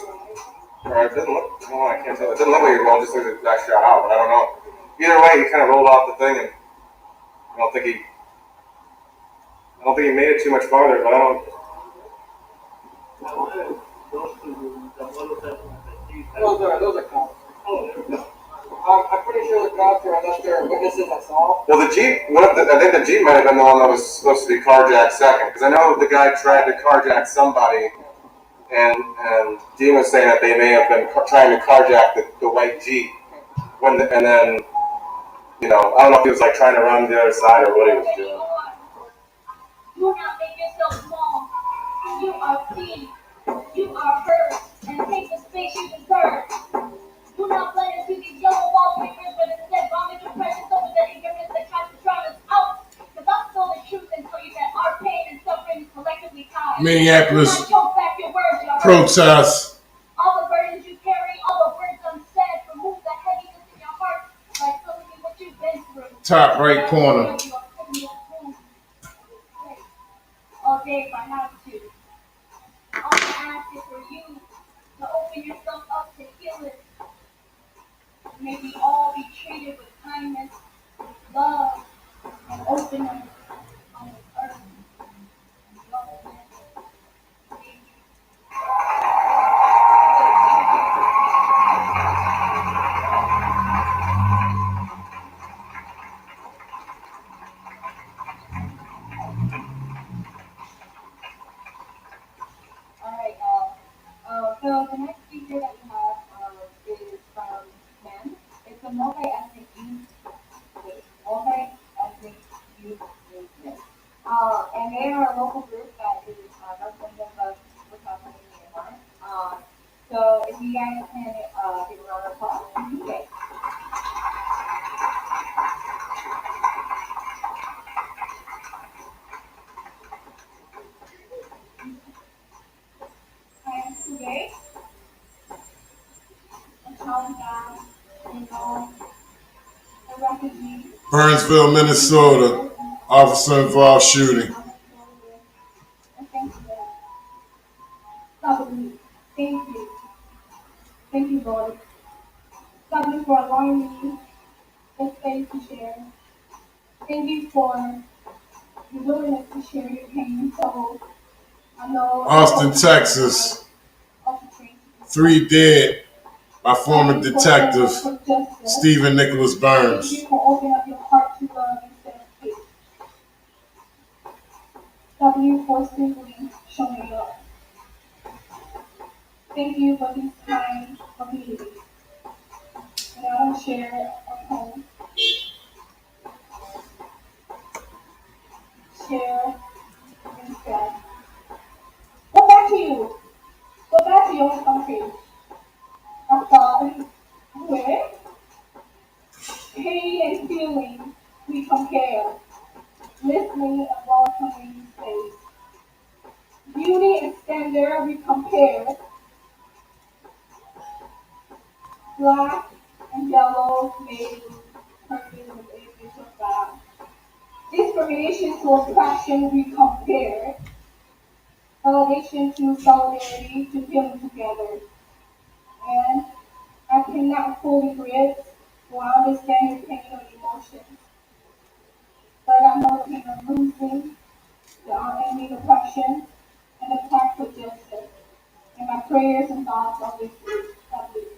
Or it didn't look. I can't tell. It didn't look like he rolled. Just like he got shot out. But I don't know. Either way, he kind of rolled off the thing, and I don't think he made it too much farther. But I don't. Those are cops. I'm pretty sure the cops are unless they're witnesses I saw. Well, the Jeep. I think the Jeep might have been the one that was supposed to be carjacked second, because I know the guy tried to carjack somebody, and Dean was saying that they may have been trying to carjack the white Jeep. And then, I don't know if he was like trying to run the other side or what he was doing. Do not make yourself small. You are seen. You are heard. And take the space you deserve. Do not blend into these yellow wallpapers, but instead vomit your precious over the ignorance that tries to drown us out. Because I'll spill the truth and tell you that our pain and suffering is collectively tied. Minneapolis Choke back your words, y'all. protest. All the burdens you carry, all the words unsaid, remove the heaviness in your heart by telling me what you've been through. Top right corner. All day if I have to. All I ask is for you to open yourself up to heal it. May we all be treated with kindness, love, and openness on this earth. So the next speaker that we have is from MEM. It's a multi-ethnic youth movement. And they are a local group that is representative of what's happening in Myanmar. So if you guys can give a round of applause. Okay. And today, Burnsville, Minnesota. Officer involved shooting. Thank you. Thank you, Lord. Thank you for allowing me the space to share. Thank you for your willingness to share your pain. So I know Austin, Texas. 3 dead by former detective Stephen Nicholas Burns. Thank you for opening up your heart to love instead of hate. Thank you for simply showing up. Thank you for this time of unity. And I will share a poem. Share instead. Go back to you. Go back to your country. I'm sorry. Where? Pain and feeling we compare. Listening and welcoming space. Beauty and splendor we compare. Black, and yellow made persons of image of God. Discrimination to oppression we compare. Elevation to solidarity to healing together. And I cannot fully grasp or understand your pain or emotions, but I know the pain of losing, the unending oppression, and the fight for justice. And my prayers and thoughts are with you. God bless you.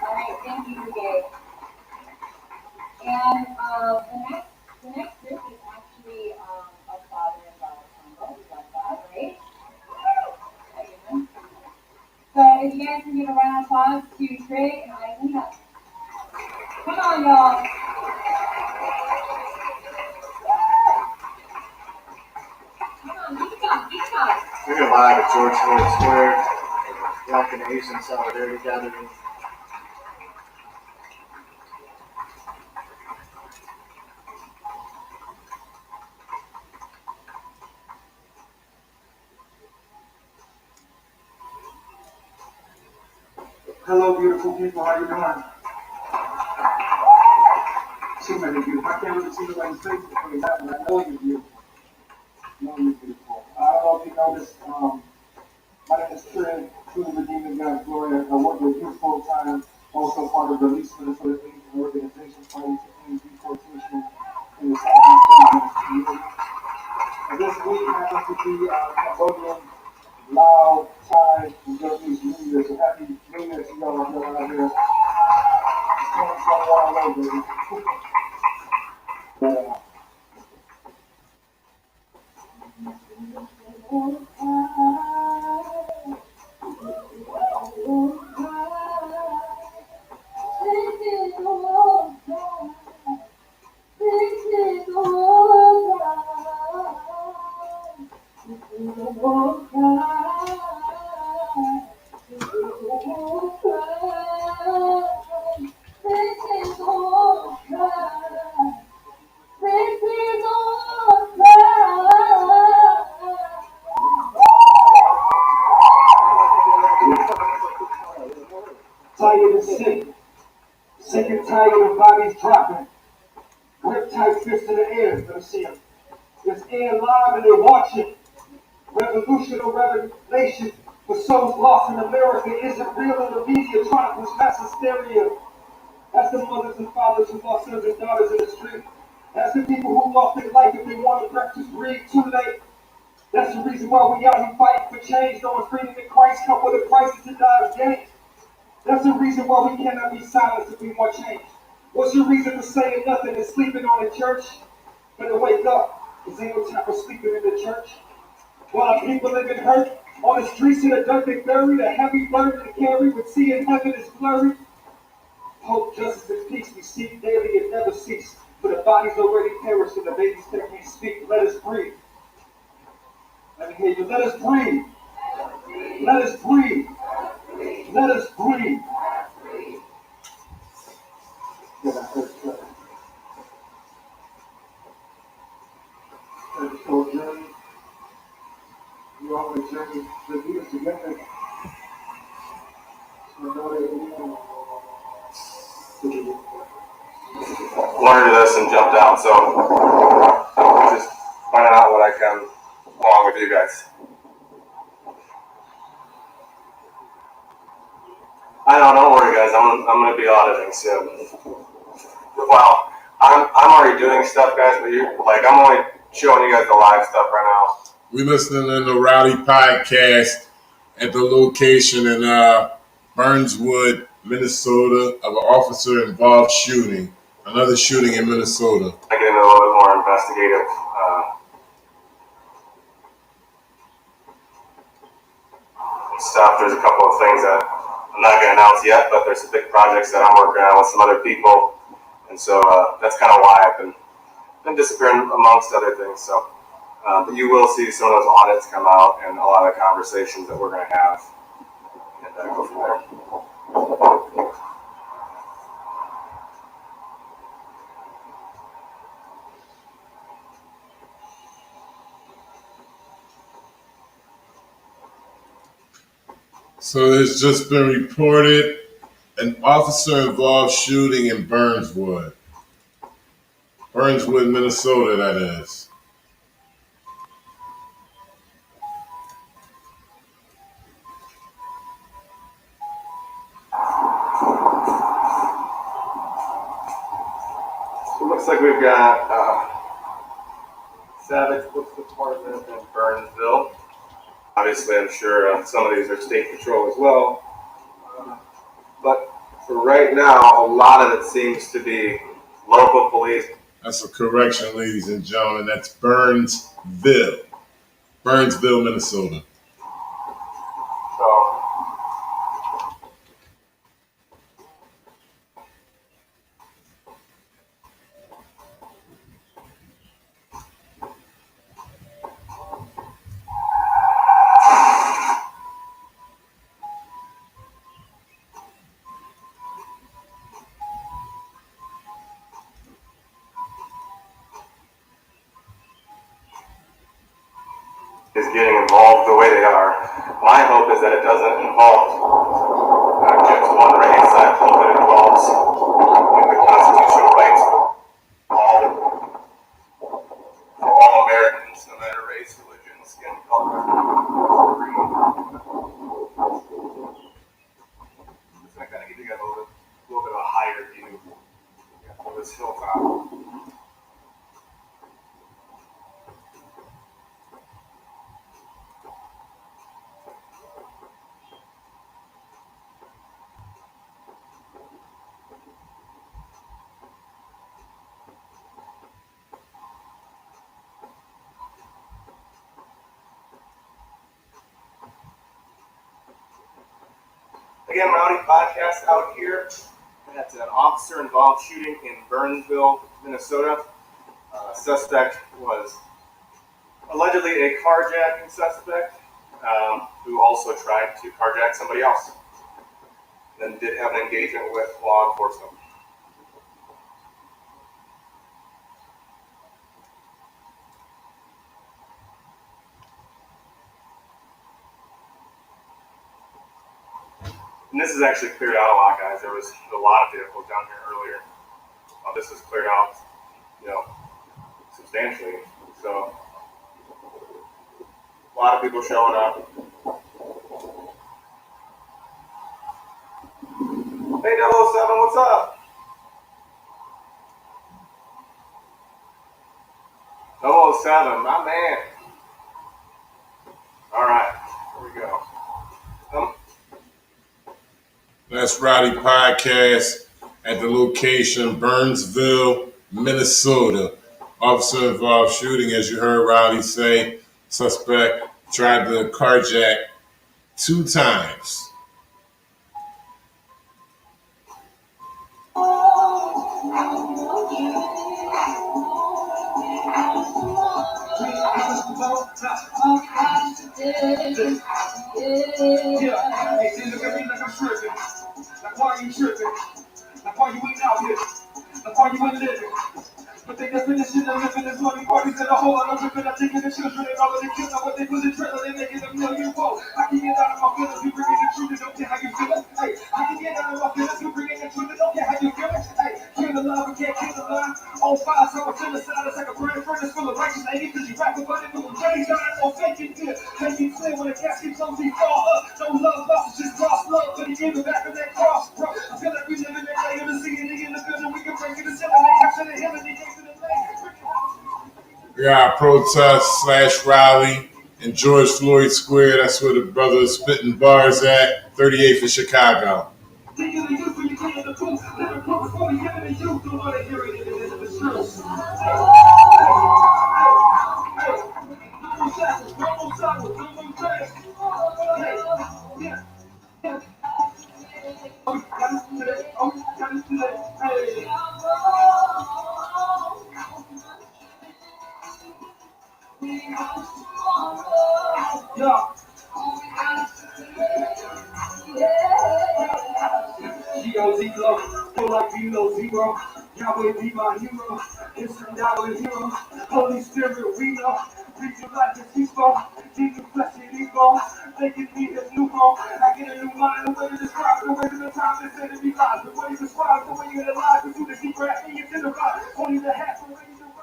All right, thank you, Gabe. And the next group is actually a father and daughter combo. We got that, right? Again. So if you guys can give a round of applause to Trey and Eileen. Come on, y'all. Come on, keep going, keep going. We're here live at George Floyd Square, Black and Asian Solidarity Gathering. Hello, beautiful people. How you doing? Too many beautiful. I can't really see nobody's face before that, but I know you're beautiful. I know you're beautiful. I don't know if you noticed, my name is Trey, truly redeeming God's glory. I work with youth full time, also part of the Release Minnesota Youth Organization fighting to end deportation in the Southeast Asian community. And this week happens to be Cambodian, Lao, Thai, and Vietnamese New Year. So happy New Year to y'all out here. It's 2021 all over, baby. Tired and sick and tired of bodies dropping. Grip tight fists in the air, let us see them. It's air live and they're watching. Revolution or revelation for souls lost in America isn't real in the media trying to push mass hysteria. That's the mothers and fathers who lost sons and daughters in the street. That's the people who lost their life if they wanted breakfast breathe too late. That's the reason why we out here fighting for change, knowing freedom in Christ come with a price to die again. That's the reason why we cannot be silent if we want change. What's your reason for saying nothing and sleeping on the church? Better wake up, because ain't no time for sleeping in the church. While people living hurt, on the streets in the dirt they bury, the heavy burden to carry, with seeing heaven is blurry. Hope, justice, and peace we seek daily and never cease. For the bodies already perished and the babies that can't speak. Let us breathe. Let me hear you. Let us breathe. Let us breathe. Let us breathe. It's a journey. We're on a journey to do this together. Learned this and jumped out, so just finding out what I can along with you guys. I know, don't worry guys, I'm gonna be auditing soon. Well, I'm already doing stuff guys, but I'm only showing you guys the live stuff right now. We listening to the Rowdy podcast at the location in Burnsville, Minnesota, of an officer-involved shooting. Another shooting in Minnesota. I get into a little bit more investigative stuff. There's a couple of things that I'm not going to announce yet, but there's some big projects that I'm working on with some other people, and so that's kind of why I've been disappearing amongst other things. So, but you will see some of those audits come out and a lot of the conversations that we're going to have, and go from there. So it's just been reported an officer involved shooting in Burnswood, Minnesota, that is. So it looks like we've got Savage Police Department in Burnsville. Obviously, I'm sure some of these are state patrol as well. But for right now, a lot of it seems to be local police. That's a correction, ladies and gentlemen. That's Burnsville, Minnesota. So is getting involved the way they are. My hope is that it doesn't involve not just one race. I hope it involves the constitutional rights for all Americans, no matter race, religion, skin color, creed. Just to kind of give you guys a little bit of a higher view of this hilltop. Again, Rowdy Podcast out here at an officer-involved shooting in Burnsville, Minnesota. Suspect was allegedly a carjacking suspect who also tried to carjack somebody else. Then did have an engagement with law enforcement. And this is actually cleared out a lot, guys. There was a lot of vehicles down here earlier. This is cleared out, substantially. So, a lot of people showing up. Hey, 007, what's up? 007, my man. All right, here we go. That's Rowdy Podcast at the location Burnsville, Minnesota. Officer involved shooting, as you heard Rowdy say. Suspect tried to carjack 2 times. Like why you tripping? Like why you ain't out here? Like why you ain't living? But they definition of living is money parties and a whole lot of living. I'm taking the children and all of the kids on what they put in trailer, they making a million more. I can get out of my feelings, you bringing the truth, and don't care how you feel it. Hey, I can get out of my feelings, you bringing the truth, and don't care how you feel it. Hey, kill the love, we can't kill the line. On fire, so I'm genocide, it's like a burning furnace full of righteous ladies, cause you rapping, but it will change, God, no fake it clear. Make it clear when the casket comes, he fall up. No love lost, just cross love, but he gave it back on that cross, bro. I feel like we live in that day of the city, in the building, we can break it, the ceiling, they capture the hill, and they came to the lane. We got protest / rally in George Floyd Square. That's where the brothers spitting bars at, 38th in Chicago. G-O-Z flow, feel like G-Lo, zero. hero. Yahweh be my hero. Instant Yahweh hero. Holy Spirit, we know. Read your life as he spoke. Jesus bless you, he goes. Making me his new home. I get a new mind. The way to describe the way to the time they said to be live. The way you describe the way you analyze. The truth is deep breath. And you to the right. Only the half the way you derive.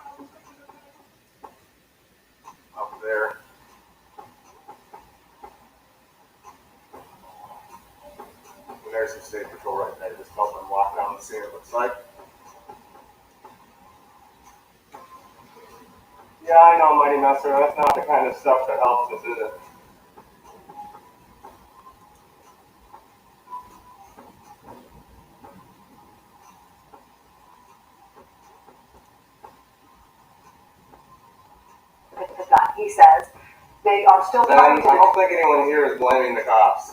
Up there. There's some state patrol right there, just helping walk down the scene, it looks like. Yeah, I know, Mighty Messer, that's not the kind of stuff that helps us, is it? He says they are still trying to. I don't think anyone here is blaming the cops.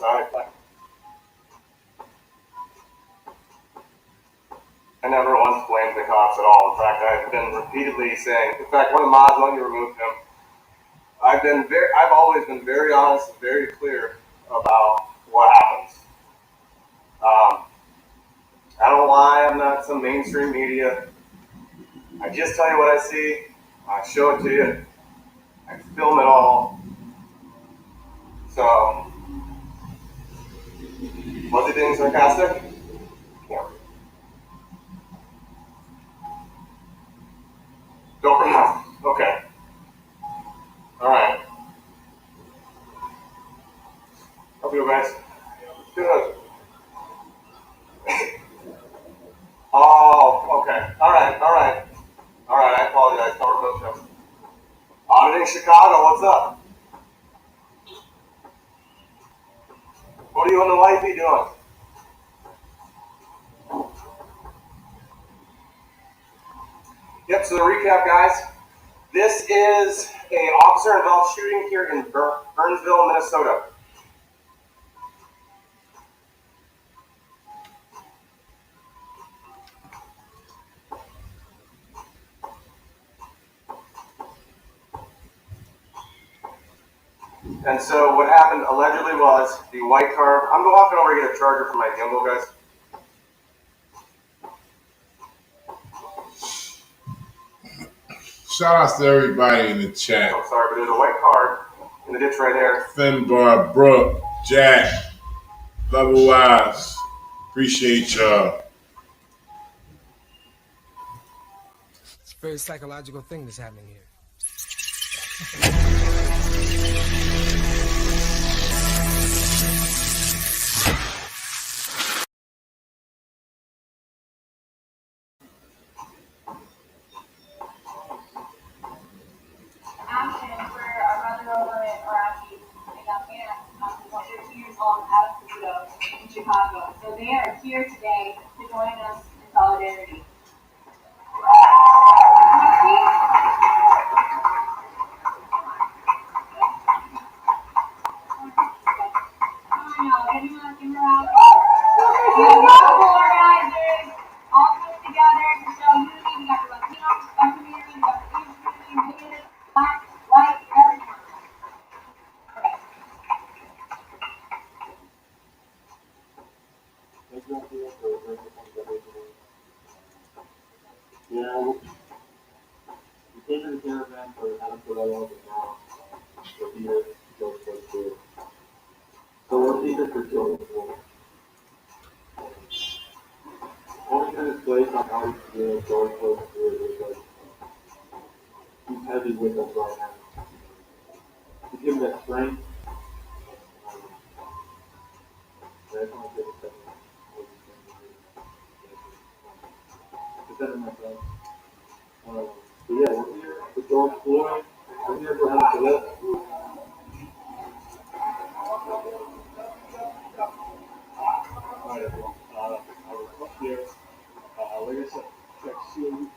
I never once blamed the cops at all. In fact, I've been repeatedly saying, in fact, one of the mods, when you removed him, I've always been very honest and very clear about what happens. I don't lie, I'm not some mainstream media. I just tell you what I see, I show it to you, I film it all. So, was he being sarcastic? Yeah. Don't remember. Okay. Alright. How you guys? Good. Oh, okay. Alright, I apologize. Don't remove him. Auditing Chicago, what's up? What are you and the wifey doing? Yep, so the recap, guys. This is an officer-involved shooting here in Burnsville, Minnesota. And so what happened allegedly was the white car. I'm walking over to get a charger for my gimbal, guys. Shout outs to everybody in the chat. I'm sorry, but there's a white car in the ditch right there. Finbar, Brooke, Jack, Level Wise. Appreciate y'all. It's a very psychological thing that's happening here. Ashton, for our brother over in Iraqi, in Afghanistan, 13 years old, out of Toledo, in Chicago. So they are here today to join us in solidarity. Organizers all come together to show unity. We got the Latinos, we got community, we got the Asian community, Native, Black, white, everyone. Yeah, we came to the caravan for Adam Toledo, and now we're here to go to. So we're here for children. Only kind of place on how we feel going close to it because he's heavy with us right now. To give him that strength, that's one thing that but yeah, we're here for George Floyd. We're here for Adam Toledo. Alright, everyone. I was up here. Like I said, check COU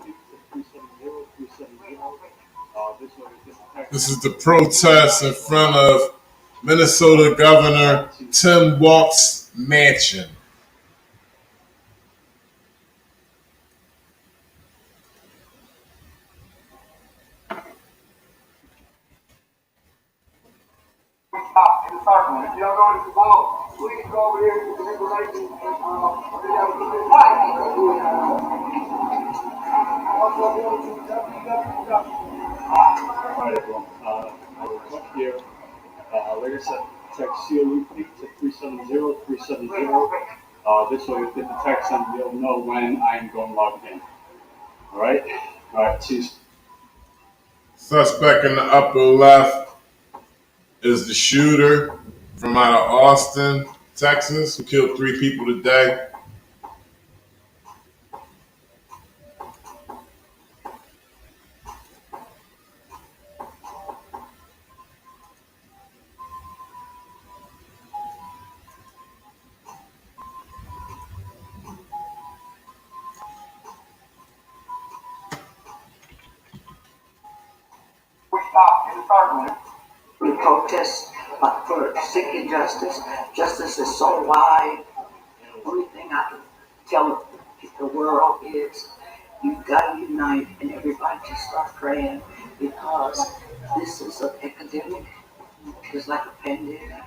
370-370. This is the protest in front of Minnesota Governor Tim Walz's mansion. In the start line. If you don't know what it's about, please go over here to the information. We have a good fight. Also, go to www. Alright, everyone. I will click here. Like I said, text COE fleet to 370-370. This way, you get the text and you'll know when I am going live again. Alright? Alright, cheers. Suspect in the upper left is the shooter from out of Austin, Texas, who killed 3 people today. We stop in the start line. We protest for seeking justice. Justice is so wide. The only thing I can tell the world is you've got to unite and everybody just start praying because this is an epidemic. It's like a pandemic.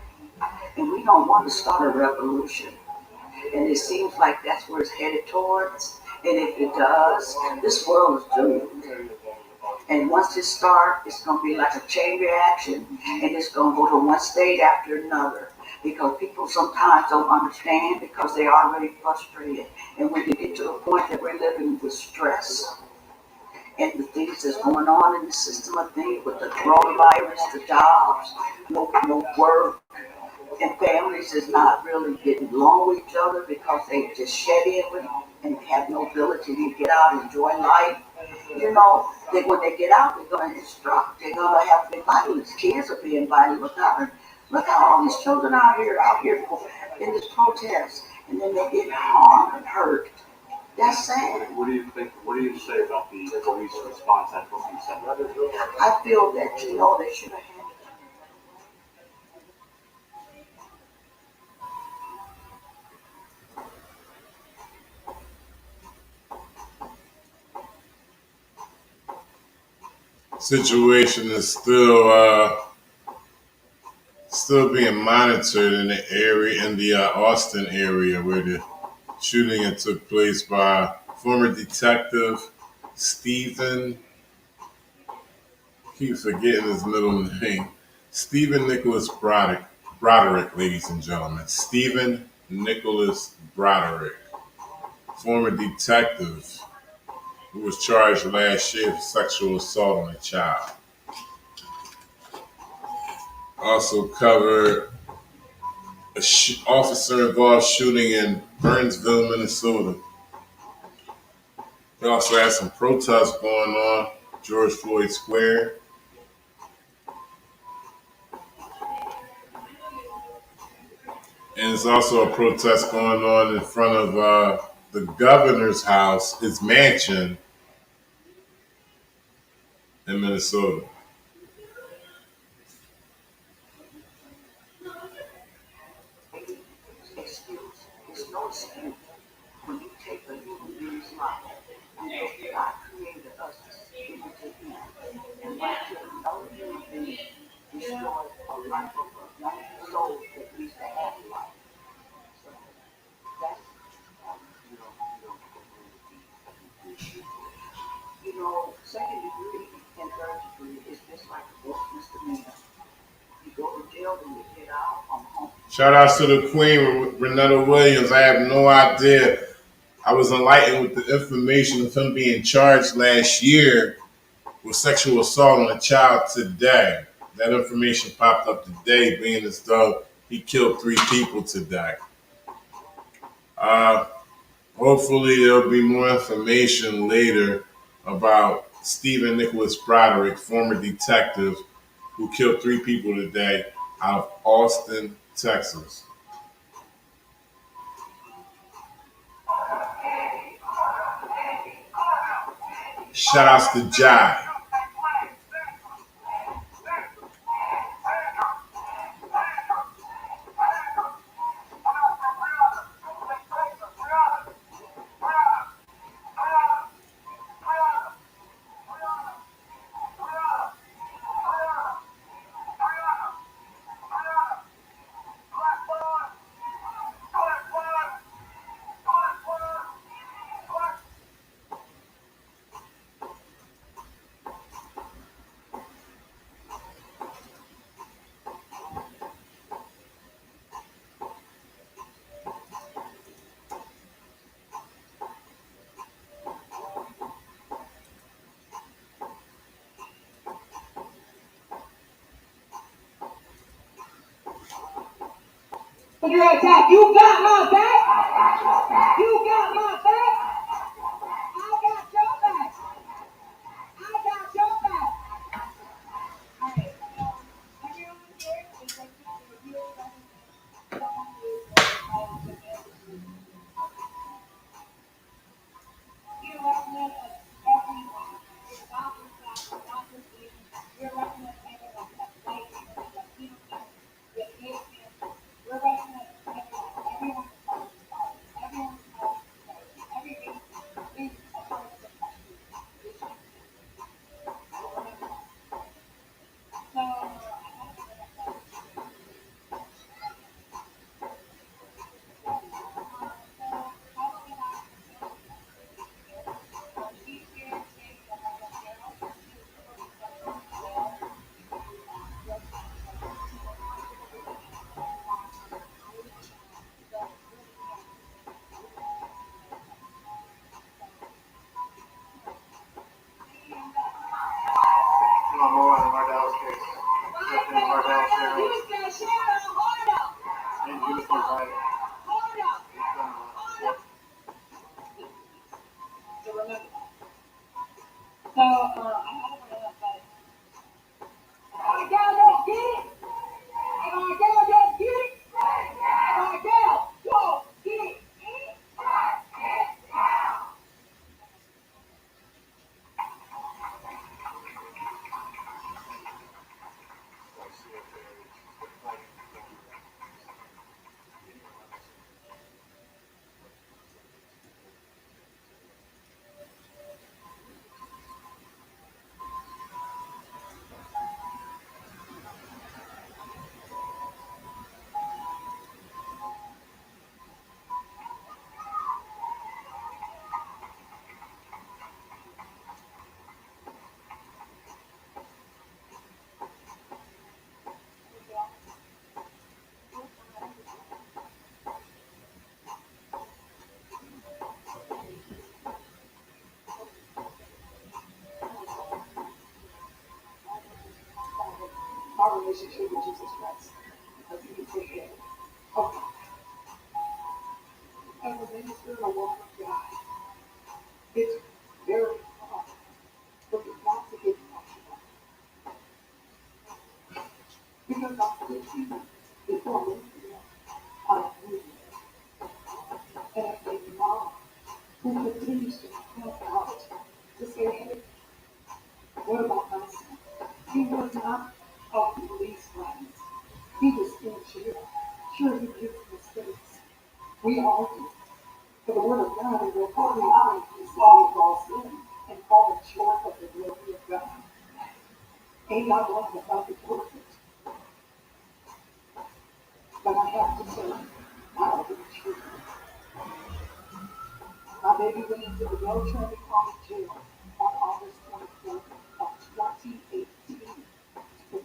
And we don't want to start a revolution. And it seems like that's where it's headed towards. And if it does, this world is doomed. And once it starts, it's going to be like a chain reaction, and it's going to go to one state after another. Because people sometimes don't understand because they're already frustrated. And when you get to the point that we're living with stress and the things that's going on in the system of things with the coronavirus, the jobs, no work, and families is not really getting along with each other because they just shed in with and have no ability to get out and enjoy life. You know, that when they get out, they're going to instruct. They're going to have to be violent. Kids are being violent. Look how all these children out here in this protest, and then they get harmed and hurt. That's sad. What do you think? What do you say about the police response at what you said? I feel that they should have handled it. Situation is still being monitored in the area, in the Austin area where the shooting took place by former detective Stephen. Keep forgetting his middle name. Stephen Nicholas Broderick, ladies and gentlemen. Stephen Nicholas Broderick, former detective who was charged last year for sexual assault on a child. Also covered an officer-involved shooting in Burnsville, Minnesota. We also had some protests going on, George Floyd Square. And there's also a protest going on in front of the governor's house, his mansion in Minnesota. It's no excuse when you take a human being's life. God created us to imitate Him. And when another human being destroys a life of a young soul that needs to have life. So that's, second degree and third degree is just like a gross misdemeanor. You go to jail and you get out on home. Shout outs to the Queen, Renetta Williams. I have no idea. I was enlightened with the information of him being charged last year with sexual assault on a child today. That information popped up today, being as though he killed 3 people today. Hopefully, there'll be more information later about Stephen Nicholas Broderick, former detective who killed 3 people today out of Austin, Texas. Shout outs to Jai. Put your attack. You got my back. You got my back. I got your back. I got your back. Alright, everyone here is like to really recognize someone who is you represent everyone. It's not just that, not just you. You represent everyone. That's white people, that's Latino people, that's gay people. You represent everyone. Everyone is part of the party. Everyone is part of the party. Everything is a part of the party. So, our relationship with Jesus Christ, as he is the head of God. As a minister and a woman of God, it's very hard for you not to get emotional. Because I'm 15 before me, I'm moving. And as a mom who continues to help out to say, hey, what about my son? He was not of police friends. He was still jail. Sure, he makes mistakes. We all do. For the word of God is according to knowledge, he said we all sin and fallen short of the glory of God. Ain't not one about the perfect. But I have to say, I'll be true. My baby went into the Beltran County Jail on August 24th of 2018 for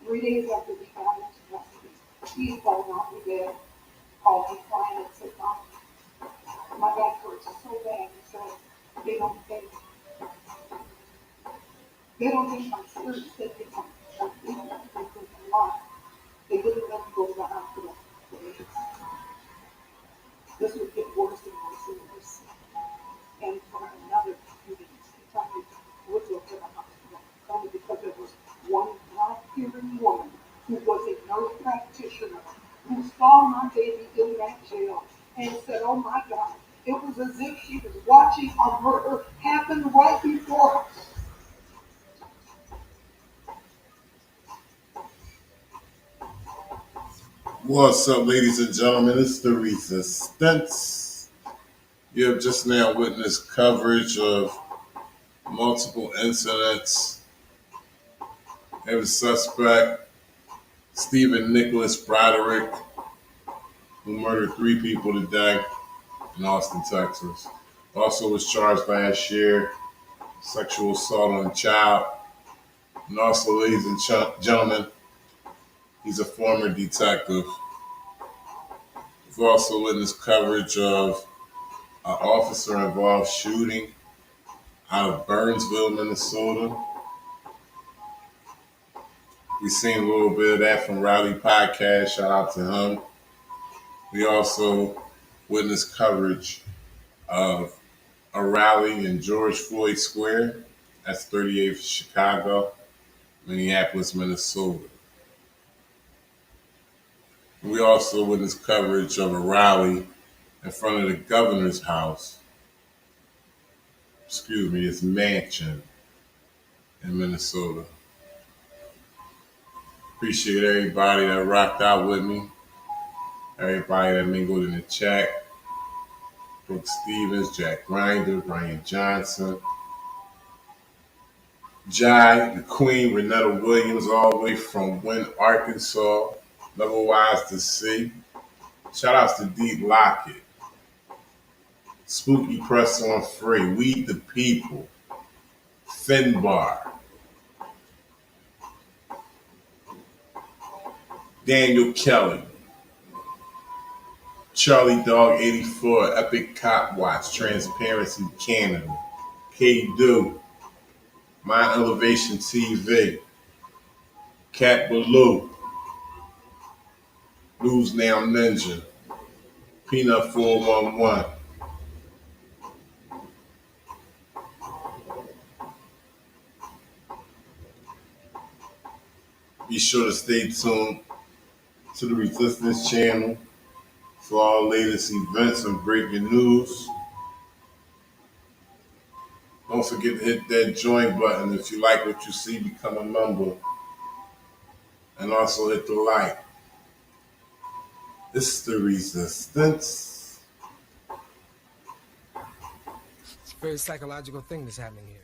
3 days after we got into custody, he fell out in bed, called me crying and said, Mom, my back hurts so bad. He said, they don't think I'm serious. They think I'm thinking, they think I'm lying. They wouldn't let me go to the hospital for days. This would get worse and worse and worse. And for another few days, he told me to go to the hospital, only because there was one God-fearing woman who was a nurse practitioner who saw my baby in that jail and said, oh my God, it was as if she was watching a murder happen right before her. What's up, ladies and gentlemen? It's the Resistance. You have just now witnessed coverage of multiple incidents. Have a suspect, Stephen Nicholas Broderick, who murdered 3 people today in Austin, Texas. Also was charged last year, sexual assault on a child. And also, ladies and gentlemen, he's a former detective. We've also witnessed coverage of an officer-involved shooting out of Burnsville, Minnesota. We seen a little bit of that from Rowdy Podcast. Shout out to him. We also witnessed coverage of a rally in George Floyd Square. That's 38th Chicago, Minneapolis, Minnesota. We also witnessed coverage of a rally in front of the governor's house, his mansion in Minnesota. Appreciate everybody that rocked out with me, everybody that mingled in the chat. Brooke Stevens, Jack Grinder, Brian Johnson, Jai, the Queen, Renetta Williams, all the way from Wynn, Arkansas. Otherwise to see. Shout outs to Deep Lockett, Spooky Press on Free, We the People, Finbar, Daniel Kelly, Charlie Dog 84, Epic Cop Watch, Transparency Canada, K-Do, My Elevation TV, Cat Baloo, Lose Now Ninja, Peanut 411. Be sure to stay tuned to the Resistance channel for all latest events and breaking news. Don't forget to hit that join button if you like what you see, become a member. And also hit the like. It's the Resistance. It's a very psychological thing that's happening here.